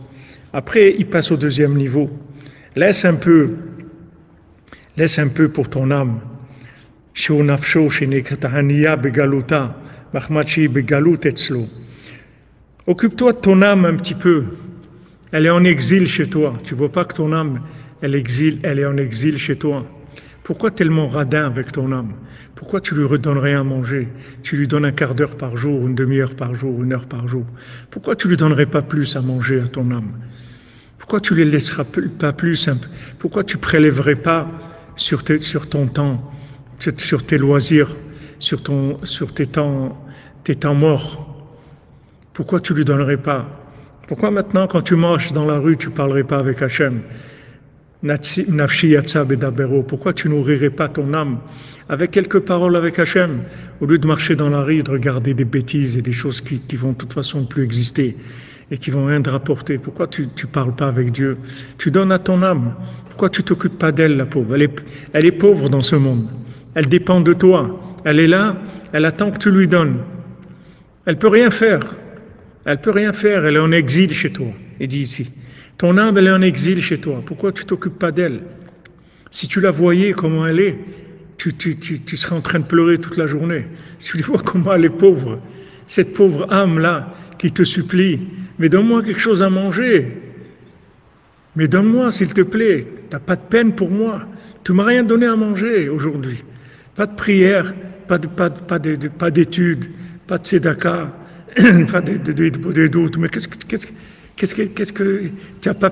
Après, il passe au deuxième niveau. Laisse un peu pour ton âme. Shou nafsho shenekatahaniya begaluta, machmachi begalut etzlo. Occupe-toi de ton âme un petit peu. Elle est en exil chez toi. Tu vois pas que ton âme, elle est en exil chez toi. Pourquoi tellement radin avec ton âme? Pourquoi tu lui redonnes rien à manger? Tu lui donnes un quart d'heure par jour, une demi-heure par jour, une heure par jour. Pourquoi tu lui donnerais pas plus à manger à ton âme? Pourquoi tu les laisseras pas plus? Pourquoi tu prélèverais pas sur ton temps, sur tes loisirs, sur tes temps morts? Pourquoi tu lui donnerais pas? Pourquoi maintenant, quand tu marches dans la rue, tu parlerais pas avec Hachem? Nafshi yatsa bedabero. Pourquoi tu nourrirais pas ton âme avec quelques paroles avec Hachem, au lieu de marcher dans la rue, de regarder des bêtises et des choses qui vont de toute façon plus exister et qui vont rien te rapporter? Pourquoi tu parles pas avec Dieu? Tu donnes à ton âme. Pourquoi tu t'occupes pas d'elle, la pauvre? Elle est pauvre dans ce monde. Elle dépend de toi. Elle est là, elle attend que tu lui donnes. Elle peut rien faire. Elle peut rien faire, elle est en exil chez toi. Il dit ici, ton âme, elle est en exil chez toi. Pourquoi tu t'occupes pas d'elle? Si tu la voyais comment elle est, tu serais en train de pleurer toute la journée. Si tu vois comment elle est pauvre, cette pauvre âme-là qui te supplie, mais donne-moi quelque chose à manger. Mais donne-moi, s'il te plaît. T'as pas de peine pour moi. Tu m'as rien donné à manger aujourd'hui. Pas de prière, pas d'études, pas de tzedaka. Pas des doutes, mais qu'est-ce que tu n'as pas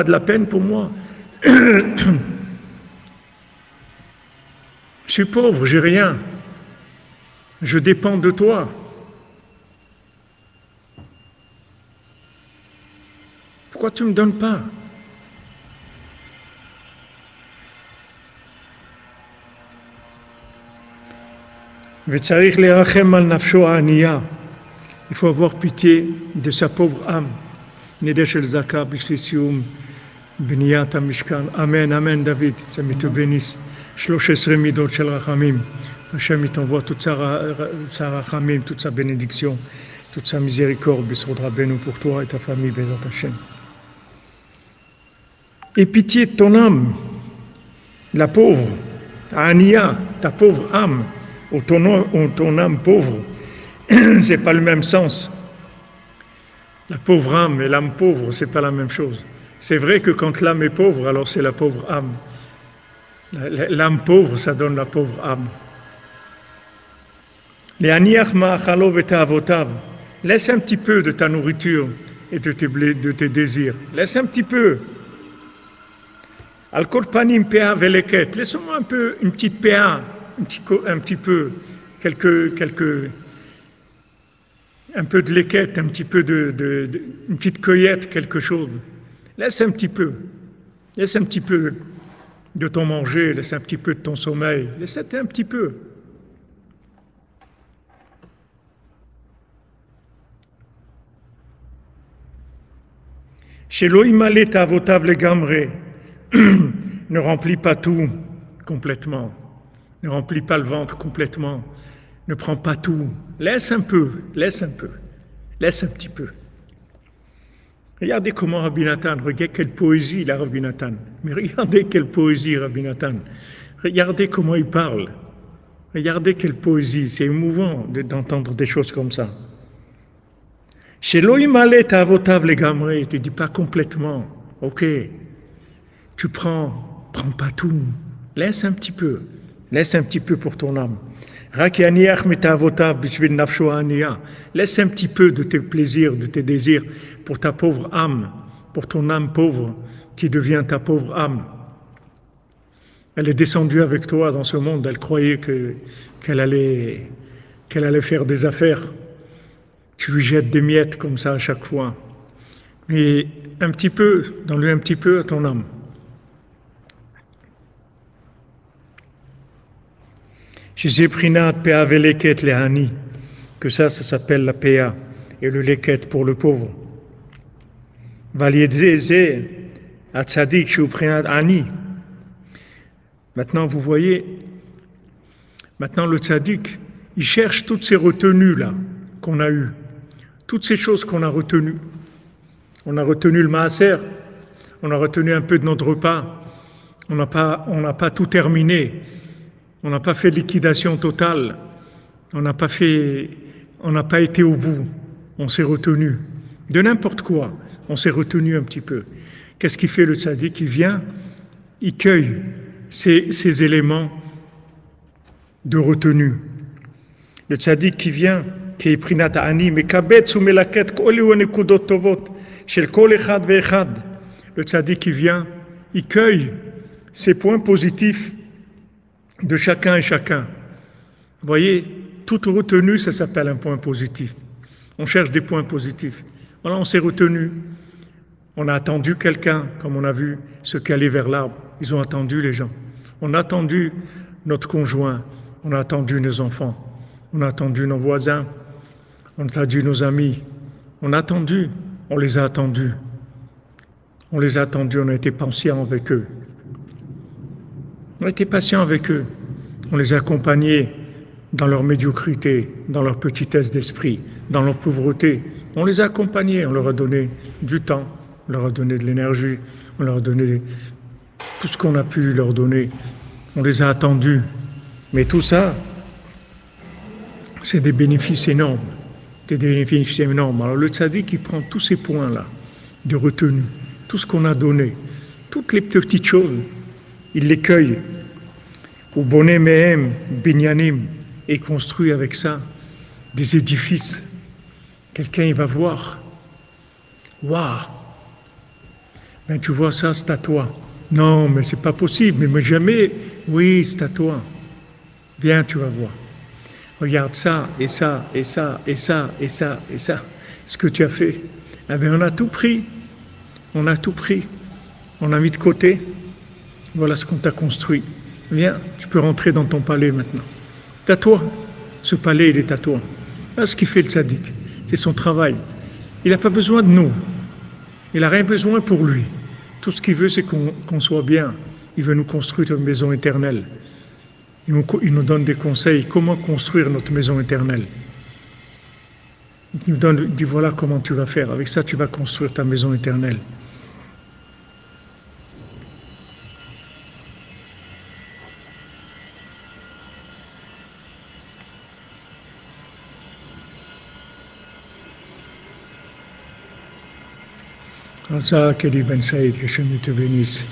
de la peine pour moi? Je suis pauvre, j'ai rien. Je dépends de toi. Pourquoi tu ne me donnes pas? וצריך לרחם על נפשו הענייה. Il faut avoir pitié de sa pauvre âme. Neder shel zaka b'shisium b'niyat hamishkan. Amen, amen, David. Hashem te bénisse. 13 midot shel rachamim. Hashem t'envoie toute sa rachamim, toute sa bénédiction, toute sa miséricorde, B'sod Rabbeinu pour toi et ta famille, Bezat Hashem. Et pitié de ton âme, la pauvre, Ania, ta pauvre âme, ou ton âme pauvre. C'est pas le même sens. La pauvre âme et l'âme pauvre, c'est pas la même chose. C'est vrai que quand l'âme est pauvre, alors c'est la pauvre âme. L'âme pauvre, ça donne la pauvre âme. Laisse un petit peu de ta nourriture et de tes désirs. Laisse un petit peu. Laisse-moi un peu, une petite péa, un petit peu, un peu de léquette, un petit peu une petite cueillette, quelque chose. Laisse un petit peu de ton manger, laisse un petit peu de ton sommeil, laisse un petit peu. Chez l'oïmalé t'avotav le gamré, ne remplis pas tout complètement, ne remplis pas le ventre complètement. Ne prends pas tout. Laisse un peu. Laisse un petit peu. Regardez comment Rabbi Nathan, regardez quelle poésie il a Rabbi Nathan. Mais regardez quelle poésie Rabbi Nathan. Regardez comment il parle. Regardez quelle poésie. C'est émouvant d'entendre des choses comme ça. Chez Elohim Aleh Ta'avotav Legamre, il ne te dit pas complètement. Ok, tu prends pas tout. Laisse un petit peu. Laisse un petit peu pour ton âme. Laisse un petit peu de tes plaisirs, de tes désirs pour ta pauvre âme, pour ton âme pauvre qui devient ta pauvre âme. Elle est descendue avec toi dans ce monde, elle croyait qu'elle allait faire des affaires. Tu lui jettes des miettes comme ça à chaque fois. Mais un petit peu, donne-lui un petit peu à ton âme. Que ça s'appelle la PA et le leket pour le pauvre. Maintenant, vous voyez, maintenant le tzaddik, il cherche toutes ces retenues-là qu'on a eues, toutes ces choses qu'on a retenues. On a retenu le maaser, on a retenu un peu de notre repas, on n'a pas tout terminé. On n'a pas fait de liquidation totale, on n'a pas été au bout, on s'est retenu. De n'importe quoi, on s'est retenu un petit peu. Qu'est-ce qu'il fait le tzaddik? Il vient, il cueille ces éléments de retenue. Le tzaddik qui vient, qui est prinat ani, mekabetz ou melaket kol nekudot tovot shel kol echad ve'echad. Le tzaddik qui vient, il cueille ces points positifs de chacun et chacun. Vous voyez, toute retenue, ça s'appelle un point positif. On cherche des points positifs. Voilà, on s'est retenu. On a attendu quelqu'un, comme on a vu ceux qui allaient vers l'arbre. Ils ont attendu les gens. On a attendu notre conjoint. On a attendu nos enfants. On a attendu nos voisins. On a attendu nos amis. On a attendu. On les a attendus. On les a attendus. On a été patients avec eux. On a été patients avec eux. On les a accompagnés dans leur médiocrité, dans leur petitesse d'esprit, dans leur pauvreté. On les a accompagnés, on leur a donné du temps, on leur a donné de l'énergie, on leur a donné tout ce qu'on a pu leur donner. On les a attendus. Mais tout ça, c'est des bénéfices énormes. Des bénéfices énormes. Alors le tzaddik, il prend tous ces points-là de retenue, tout ce qu'on a donné, toutes les petites choses, il les cueille. Ou boné mehem binyanim, et construit avec ça des édifices. Quelqu'un il va voir. Waouh! Ben tu vois ça, c'est à toi. Non, mais c'est pas possible, mais jamais. Oui, c'est à toi. Viens, tu vas voir. Regarde ça, et ça, et ça, et ça, et ça, et ça. Ce que tu as fait. Eh bien, on a tout pris. On a tout pris. On a mis de côté. Voilà ce qu'on t'a construit. Viens, tu peux rentrer dans ton palais maintenant. C'est à toi. Ce palais, il est à toi. Voilà ce qu'il fait le tzaddik. C'est son travail. Il n'a pas besoin de nous. Il n'a rien besoin pour lui. Tout ce qu'il veut, c'est qu'on soit bien. Il veut nous construire une maison éternelle. Il nous donne des conseils. Comment construire notre maison éternelle? Il dit voilà comment tu vas faire. Avec ça, tu vas construire ta maison éternelle. Razak Eli Ben Saïd, que Hachem te bénisse.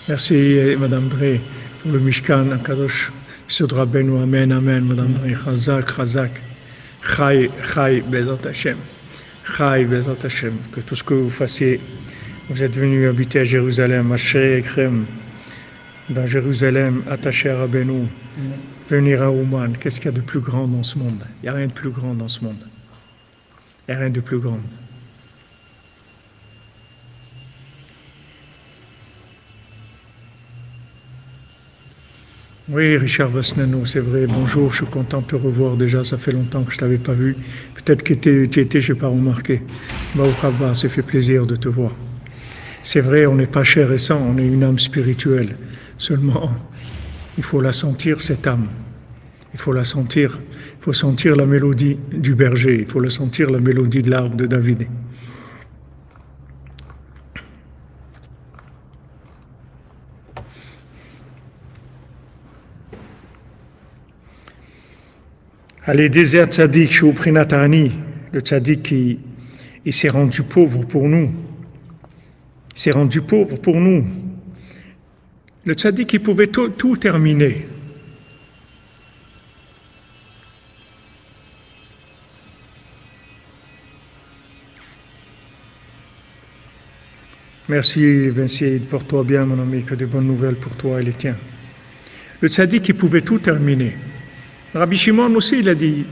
Merci Madame Drey pour le Mishkan, Akadosh, Bisod Rabbeinu, Amen, Amen, Madame Drey, Razak, Razak, Chai, Chai, Bezat Hashem, Chai, Bezat Hashem, que tout ce que vous fassiez, vous êtes venus habiter à Jérusalem, à Shekrem, dans Jérusalem, attaché à Rabbeinu, venir à Ouman, qu'est-ce qu'il y a de plus grand dans ce monde? Il n'y a rien de plus grand dans ce monde. Il n'y a rien de plus grand. Oui, Richard Vasnanou, c'est vrai. Bonjour, je suis content de te revoir déjà. Ça fait longtemps que je ne t'avais pas vu. Peut-être que tu étais, je n'ai pas remarqué. Baruch Haba, ça fait plaisir de te voir. C'est vrai, on n'est pas chair et sang, on est une âme spirituelle. Seulement, il faut la sentir, cette âme. Il faut la sentir. Il faut sentir la mélodie du berger. Il faut la sentir, la mélodie de l'arbre de David. Allez, désert tzaddik, je suis au Prinatani, le tzaddik qui il s'est rendu pauvre pour nous. Il s'est rendu pauvre pour nous. Le tzaddik, il pouvait tout terminer. Merci, Ben Saïd, porte-toi bien, mon ami, que de bonnes nouvelles pour toi et les tiens. Le tzaddik, il pouvait tout terminer. Rabbi Shimon aussi, il a dit,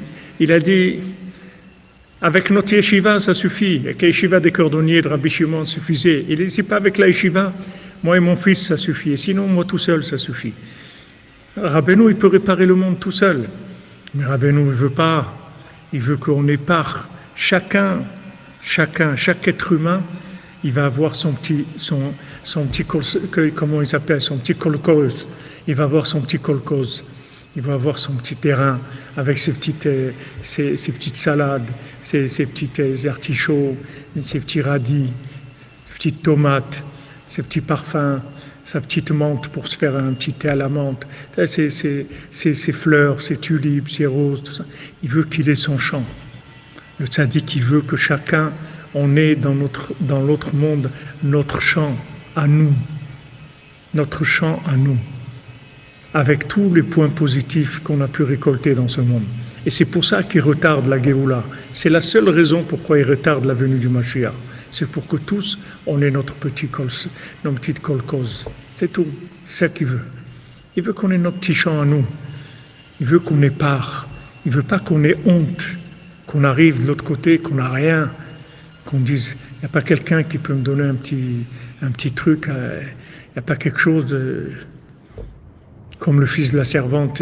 avec notre yeshiva, ça suffit. Avec la yeshiva des cordonniers de Rabbi Shimon suffisait. Il dit, pas avec la yeshiva, moi et mon fils, ça suffit. Et sinon, moi tout seul, ça suffit. Rabbeinu, il peut réparer le monde tout seul. Mais Rabbeinu, il veut pas. Il veut qu'on épare. Chaque être humain, il va avoir son petit comment il s'appelle, son petit kolkhoz. Il va avoir son petit kolkhoz. Il va avoir son petit terrain avec ses petites salades, ses petits artichauts, ses petits radis, ses petites tomates, ses petits parfums, sa petite menthe pour se faire un petit thé à la menthe, ses fleurs, ses tulipes, ses roses, tout ça. Il veut qu'il ait son champ. Le tzaddik, il veut que chacun, on ait dans l'autre monde notre champ à nous. Notre champ à nous. Avec tous les points positifs qu'on a pu récolter dans ce monde. Et c'est pour ça qu'il retarde la Géoula. C'est la seule raison pourquoi il retarde la venue du Mashiach. C'est pour que tous, on ait notre petite kolkhoz. C'est tout. C'est ça qu'il veut. Il veut qu'on ait notre petit champ à nous. Il veut qu'on ait part. Il ne veut pas qu'on ait honte. Qu'on arrive de l'autre côté, qu'on n'a rien. Qu'on dise, il n'y a pas quelqu'un qui peut me donner un petit truc. Il n'y a pas quelque chose de... Comme le fils de la servante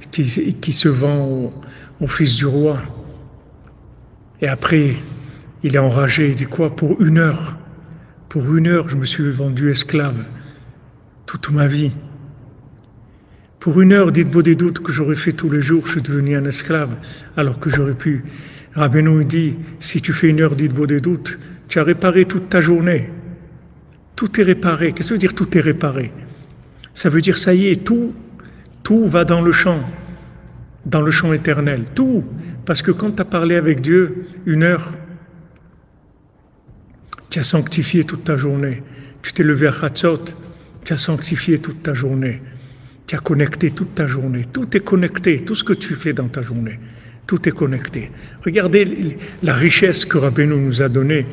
qui se vend au fils du roi. Et après, il est enragé, il dit quoi? Pour 1 heure. Pour 1 heure, je me suis vendu esclave. Toute ma vie. Pour 1 heure, dites-vous des doutes que j'aurais fait tous les jours, je suis devenu un esclave, alors que j'aurais pu. Rabbeinu dit, si tu fais 1 heure, dites-vous des doutes, tu as réparé toute ta journée. Tout est réparé. Qu'est-ce que ça veut dire tout est réparé? Ça veut dire, ça y est, tout va dans le champ éternel, tout. Parce que quand tu as parlé avec Dieu 1 heure, tu as sanctifié toute ta journée. Tu t'es levé à Chatzot, tu as sanctifié toute ta journée. Tu as connecté toute ta journée. Tout est connecté, tout ce que tu fais dans ta journée, tout est connecté. Regardez la richesse que Rabbeinu nous a donnée,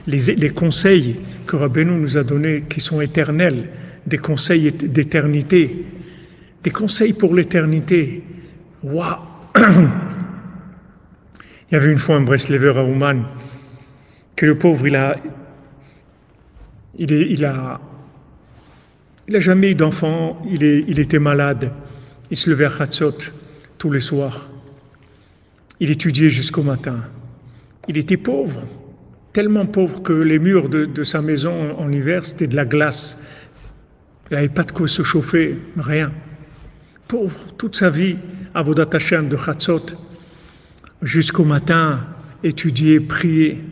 les conseils que Rabbeinu nous a donnés qui sont éternels. Des conseils d'éternité, des conseils pour l'éternité. Waouh! Il y avait une fois un Breslever à Ouman, que le pauvre, il a jamais eu d'enfant, il était malade, il se levait à Chatzot tous les soirs, il étudiait jusqu'au matin. Il était pauvre, tellement pauvre que les murs de sa maison en hiver, c'était de la glace. Il n'avait pas de quoi se chauffer, rien. Pauvre, toute sa vie, Avodat Hashem de Chatzot, jusqu'au matin, étudier, prier.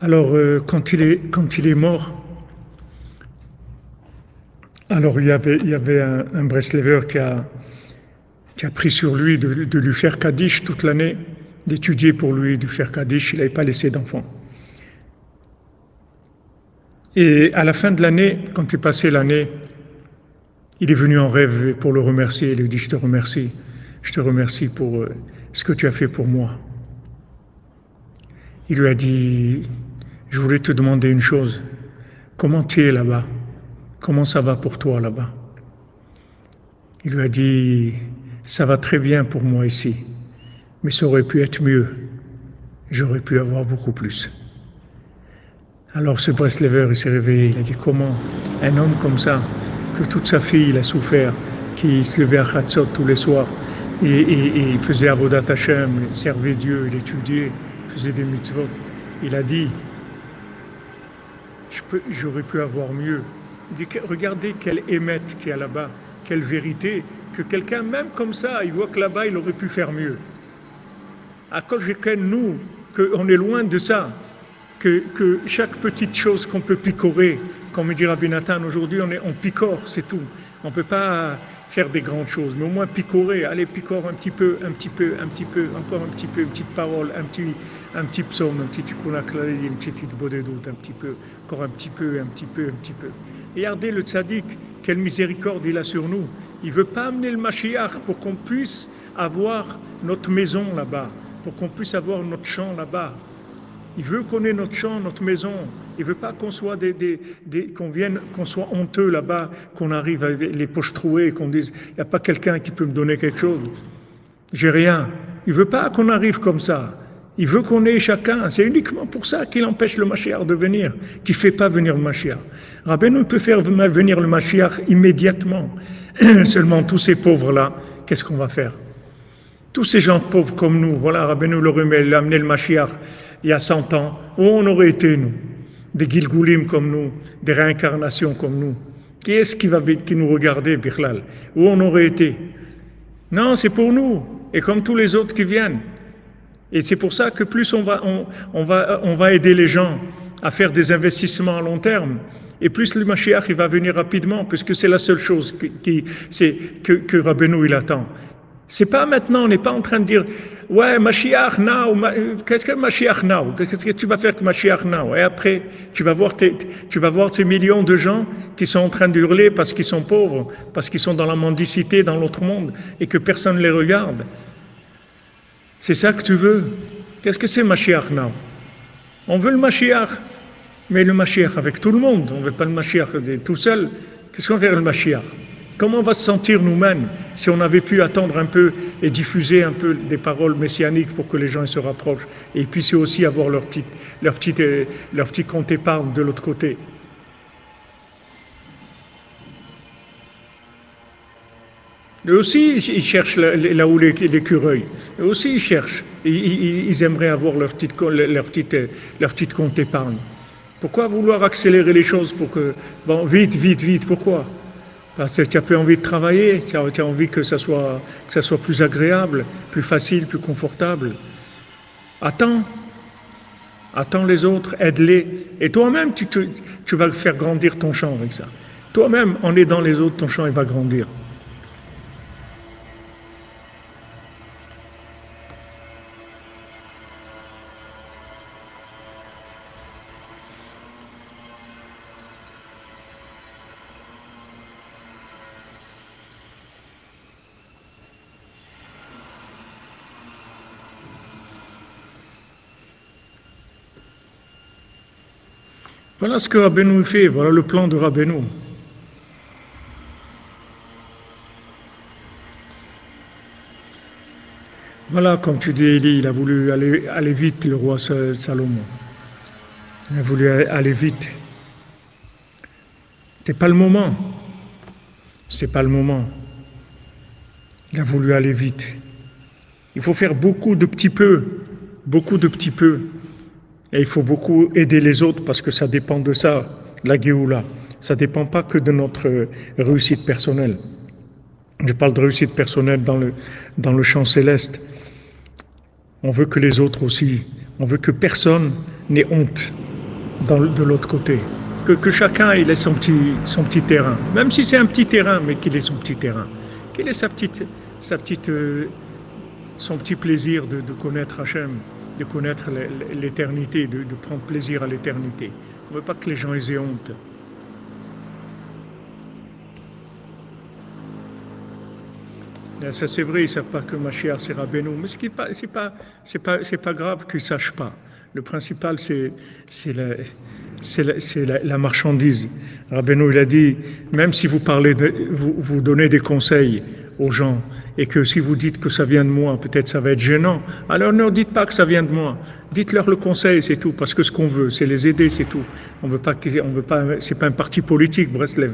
Alors, quand il est mort, alors il y avait un Breslever qui a pris sur lui de lui faire Kaddish toute l'année, d'étudier pour lui, de faire Kaddish, il n'avait pas laissé d'enfant. Et à la fin de l'année, quand est passée l'année, il est venu en rêve pour le remercier. Il lui dit, je te remercie pour ce que tu as fait pour moi. Il lui a dit, je voulais te demander une chose, comment tu es là-bas? Comment ça va pour toi là-bas? Il lui a dit, ça va très bien pour moi ici, mais ça aurait pu être mieux, j'aurais pu avoir beaucoup plus. Alors ce Breslever, il s'est réveillé, il a dit comment un homme comme ça, que toute sa fille il a souffert, qui se levait à Chatzot tous les soirs, et il faisait Avodat Hashem, il servait Dieu, il étudiait, il faisait des mitzvot. Il a dit, j'aurais pu avoir mieux, Regardez quelle émette qu'il y a là-bas, quelle vérité, que quelqu'un, même comme ça, il voit que là-bas, il aurait pu faire mieux. À Kol Sheken, nous, qu'on est loin de ça, que chaque petite chose qu'on peut picorer, comme dit Rabbi Nathan, aujourd'hui, on picore, c'est tout. On ne peut pas faire des grandes choses, mais au moins picorer, allez, picore un petit peu, encore un petit peu, une petite parole, un petit psaume, un petit tikkun klali, une petite bodédout, un petit peu, encore un petit peu. Regardez le tzaddik, quelle miséricorde il a sur nous. Il ne veut pas amener le Mashiach pour qu'on puisse avoir notre maison là-bas, pour qu'on puisse avoir notre champ là-bas. Il veut qu'on ait notre champ, notre maison. Il ne veut pas qu'on soit qu'on soit honteux là-bas, qu'on arrive avec les poches trouées, qu'on dise il n'y a pas quelqu'un qui peut me donner quelque chose. J'ai rien. Il ne veut pas qu'on arrive comme ça. Il veut qu'on ait chacun. C'est uniquement pour ça qu'il empêche le Mashiach de venir, qu'il ne fait pas venir le Mashiach. Rabbeinu peut faire venir le Mashiach immédiatement. Seulement tous ces pauvres-là, qu'est-ce qu'on va faire? Tous ces gens pauvres comme nous, voilà, Rabbeinu il a amené le Mashiach il y a 100 ans. Où on aurait été, nous? Des Gilgulim comme nous, des réincarnations comme nous. Qui est-ce qui nous regardait, Bichlal? Où on aurait été? Non, c'est pour nous, et comme tous les autres qui viennent. Et c'est pour ça que plus on va aider les gens à faire des investissements à long terme, et plus le Mashiach il va venir rapidement, puisque c'est la seule chose que Rabbeinu il attend. C'est pas maintenant, on n'est pas en train de dire ouais, Mashiach now, qu'est-ce que Mashiach now? Qu'est-ce que tu vas faire que Mashiach now? Et après, tu vas voir ces millions de gens qui sont en train de hurler parce qu'ils sont pauvres, parce qu'ils sont dans la mendicité, dans l'autre monde, et que personne ne les regarde. C'est ça que tu veux? Qu'est-ce que c'est Mashiach now? On veut le Mashiach, mais le Mashiach avec tout le monde. On ne veut pas le Mashiach tout seul. Qu'est-ce qu'on va faire le Mashiach? Comment on va se sentir nous-mêmes si on avait pu attendre un peu et diffuser un peu des paroles messianiques pour que les gens se rapprochent et puissent aussi avoir leur petit compte épargne de l'autre côté? Eux aussi, ils cherchent là où l'écureuil. Eux aussi, ils cherchent. Ils aimeraient avoir leur petite compte épargne. Pourquoi vouloir accélérer les choses pour que... Bon, vite, pourquoi? Parce que tu n'as plus envie de travailler, tu as envie que ça soit plus agréable, plus facile, plus confortable. Attends les autres, aide-les. Et toi-même, tu vas faire grandir ton champ avec ça. Toi-même, en aidant les autres, ton champ il va grandir. Voilà ce que Rabbeinu fait, voilà le plan de Rabbeinu. Voilà, comme tu dis, Élie, il a voulu aller vite, le roi Salomon. Il a voulu aller vite. C'est pas le moment. C'est pas le moment. Il a voulu aller vite. Il faut faire beaucoup de petits peu. Et il faut beaucoup aider les autres parce que ça dépend de ça, la Géoula. Ça ne dépend pas que de notre réussite personnelle. Je parle de réussite personnelle dans le champ céleste. On veut que les autres aussi, on veut que personne n'ait honte de l'autre côté. Que chacun il ait son petit terrain. Même si c'est un petit terrain, mais qu'il ait son petit terrain. Qu'il ait son petit plaisir de connaître Hachem, de connaître l'éternité, de prendre plaisir à l'éternité. On ne veut pas que les gens aient honte. Ça c'est vrai, ils ne savent pas que Mashiach c'est Rabbeinu, mais c'est pas grave qu'ils ne sachent pas. Le principal c'est la marchandise. Rabbeinu il a dit, même si vous donnez des conseils aux gens, et que si vous dites que ça vient de moi, peut-être ça va être gênant, alors ne dites pas que ça vient de moi. Dites-leur le conseil, c'est tout, parce que ce qu'on veut, c'est les aider, c'est tout. On veut pas, c'est pas un parti politique, Breslev.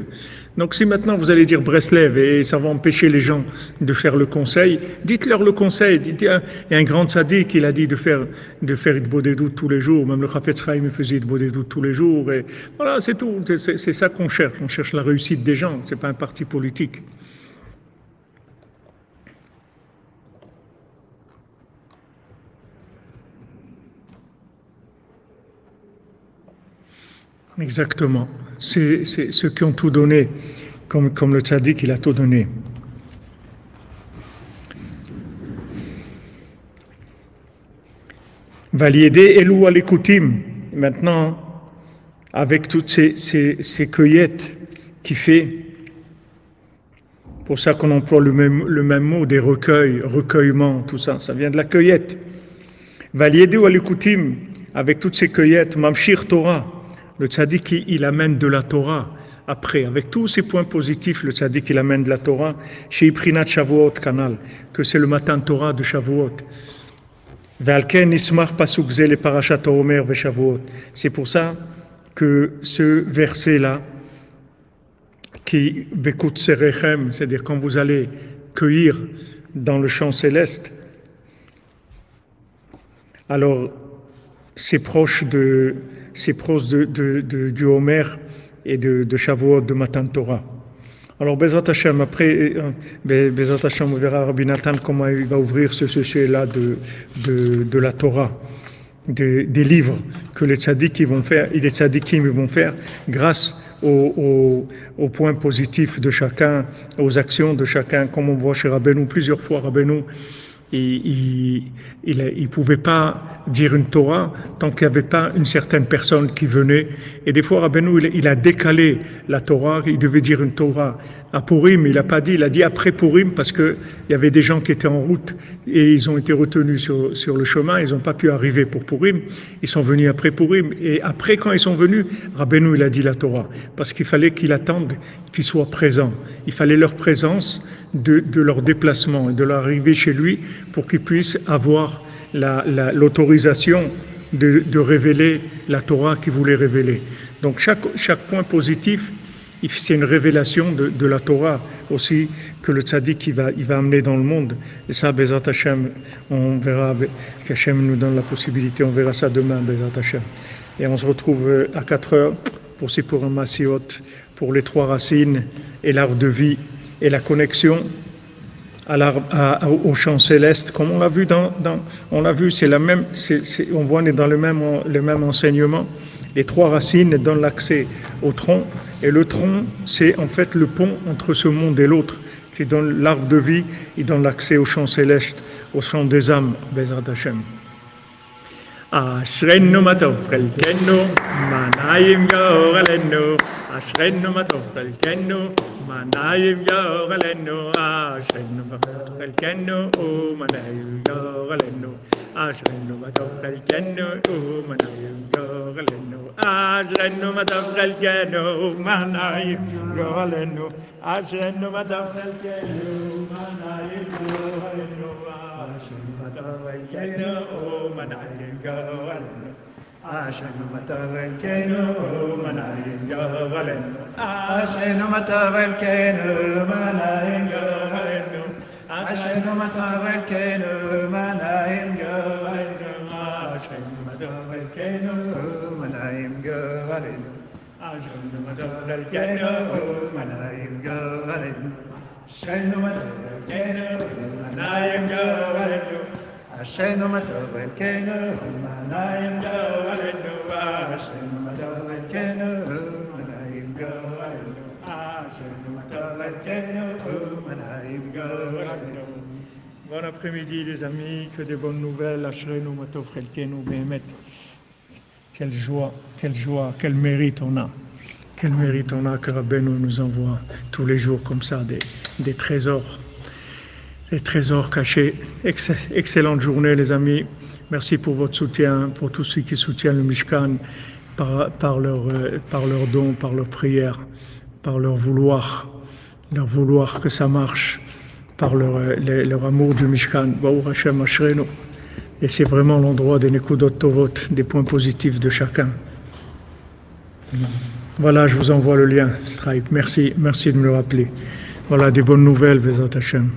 Donc si maintenant vous allez dire Breslev et ça va empêcher les gens de faire le conseil, dites-leur le conseil. Il y a un grand tzaddik, il a dit de faire Itbodedut tous les jours, même le Chafetz Chaim faisait Itbodedut tous les jours, et voilà, c'est tout. C'est ça qu'on cherche. On cherche la réussite des gens, c'est pas un parti politique. Exactement. C'est ceux qui ont tout donné, comme le tzaddik, il a tout donné. Valiédé Elou Alekutim. Maintenant, avec toutes ces cueillettes qu'il fait, pour ça qu'on emploie le même mot, des recueils, recueillement, tout ça, ça vient de la cueillette. Valiédé Alekutim, avec toutes ces cueillettes, Mamshir Torah. Le tzaddik, il amène de la Torah après, avec tous ces points positifs, le tzaddik, il amène de la Torah chez Iprinat Shavuot Kanal, que c'est le matin Torah de Shavuot. C'est pour ça que ce verset-là, qui Bekut Serechem, c'est-à-dire quand vous allez cueillir dans le champ céleste, alors c'est proche du Homer et de Shavuot, de Matan Torah. Alors, Bezrat Hashem, après, Bezrat Hashem, on verra Rabbi Nathan comment il va ouvrir ce sujet-là de la Torah, des livres que les tzaddikim vont faire, et les tzaddikim vont faire grâce aux points positifs de chacun, aux actions de chacun, comme on voit chez Rabbeinu, plusieurs fois Rabbeinu, il ne pouvait pas dire une Torah tant qu'il n'y avait pas une certaine personne qui venait. Et des fois, Rabbeinu, il a décalé la Torah, il devait dire une Torah à Purim, il n'a pas dit, il a dit après Purim parce qu'il y avait des gens qui étaient en route et ils ont été retenus sur le chemin, ils n'ont pas pu arriver pour Purim, ils sont venus après Purim. Et après, quand ils sont venus, Rabbeinu, il a dit la Torah, parce qu'il fallait qu'il attende qu'ils soient présents. Il fallait leur présence de leur déplacement et de leur arrivée chez lui pour qu'ils puissent avoir l'autorisation de révéler la Torah qu'il voulait révéler. Donc chaque point positif, c'est une révélation de la Torah aussi que le tzaddik il va amener dans le monde. Et ça, Bezrat Hashem, on verra qu'Hashem nous donne la possibilité, on verra ça demain, Bezrat Hashem. Et on se retrouve à 4 heures pour un Massiot, pour les 3 racines et l'arbre de vie et la connexion au champ céleste, comme on l'a vu on l'a vu, c'est la même, on voit on est dans le même enseignement. Les 3 racines donnent l'accès au tronc, et le tronc, c'est en fait le pont entre ce monde et l'autre, qui donne l'arbre de vie, il donne l'accès au champ céleste, au champ des âmes, Bezrat Hashem. Ashreinu matov chelkenu, manayim yorelenu. Ashreinu matov chelkenu, manayim yorelenu. Ashreinu matov chelkenu, manayim yorelenu. Ashreinu matov chelkenu, manayim yorelenu. Ashreinu matov chelkenu, manayim yorelenu. Ashreinu matov chelkenu, manayim yorelenu. Ashreinu matov chelkenu, manayim yorelenu. Ashreinu matov chelkenu, manayim yorelenu. Ashreinu matov chelkenu, manayim yorelenu. Ashreinu matov chelkenu, manayim yorelenu. Ashreinu matov chelkenu, manayim yorelenu. Ashreinu matov chelkenu, manayim yorelenu. Ashreinu matov chelkenu, manayim yorelenu. Ashreinu matov chelkenu, manayim yorelenu. Ashreinu matov chelkenu, manayim yorelenu. Ashreinu matov chelkenu, manayim yorelenu. Bon après-midi les amis, que des bonnes nouvelles. Ashreinu matov chelkenu, Béhémet. Quelle joie, quel mérite on a. Quel mérite on a que Rabbeinu nous envoie tous les jours comme ça des trésors. Les trésors cachés. Excellente journée les amis. Merci pour votre soutien, pour tous ceux qui soutiennent le Mishkan par leurs dons, par leurs prières, par leur vouloir que ça marche. par leur amour du Mishkan. Baruch Hashem Ashrenu. Et c'est vraiment l'endroit des Nekudot Tovot, des points positifs de chacun. Voilà, je vous envoie le lien, Stripe. Merci de me le rappeler. Voilà, des bonnes nouvelles, Bezat Hashem.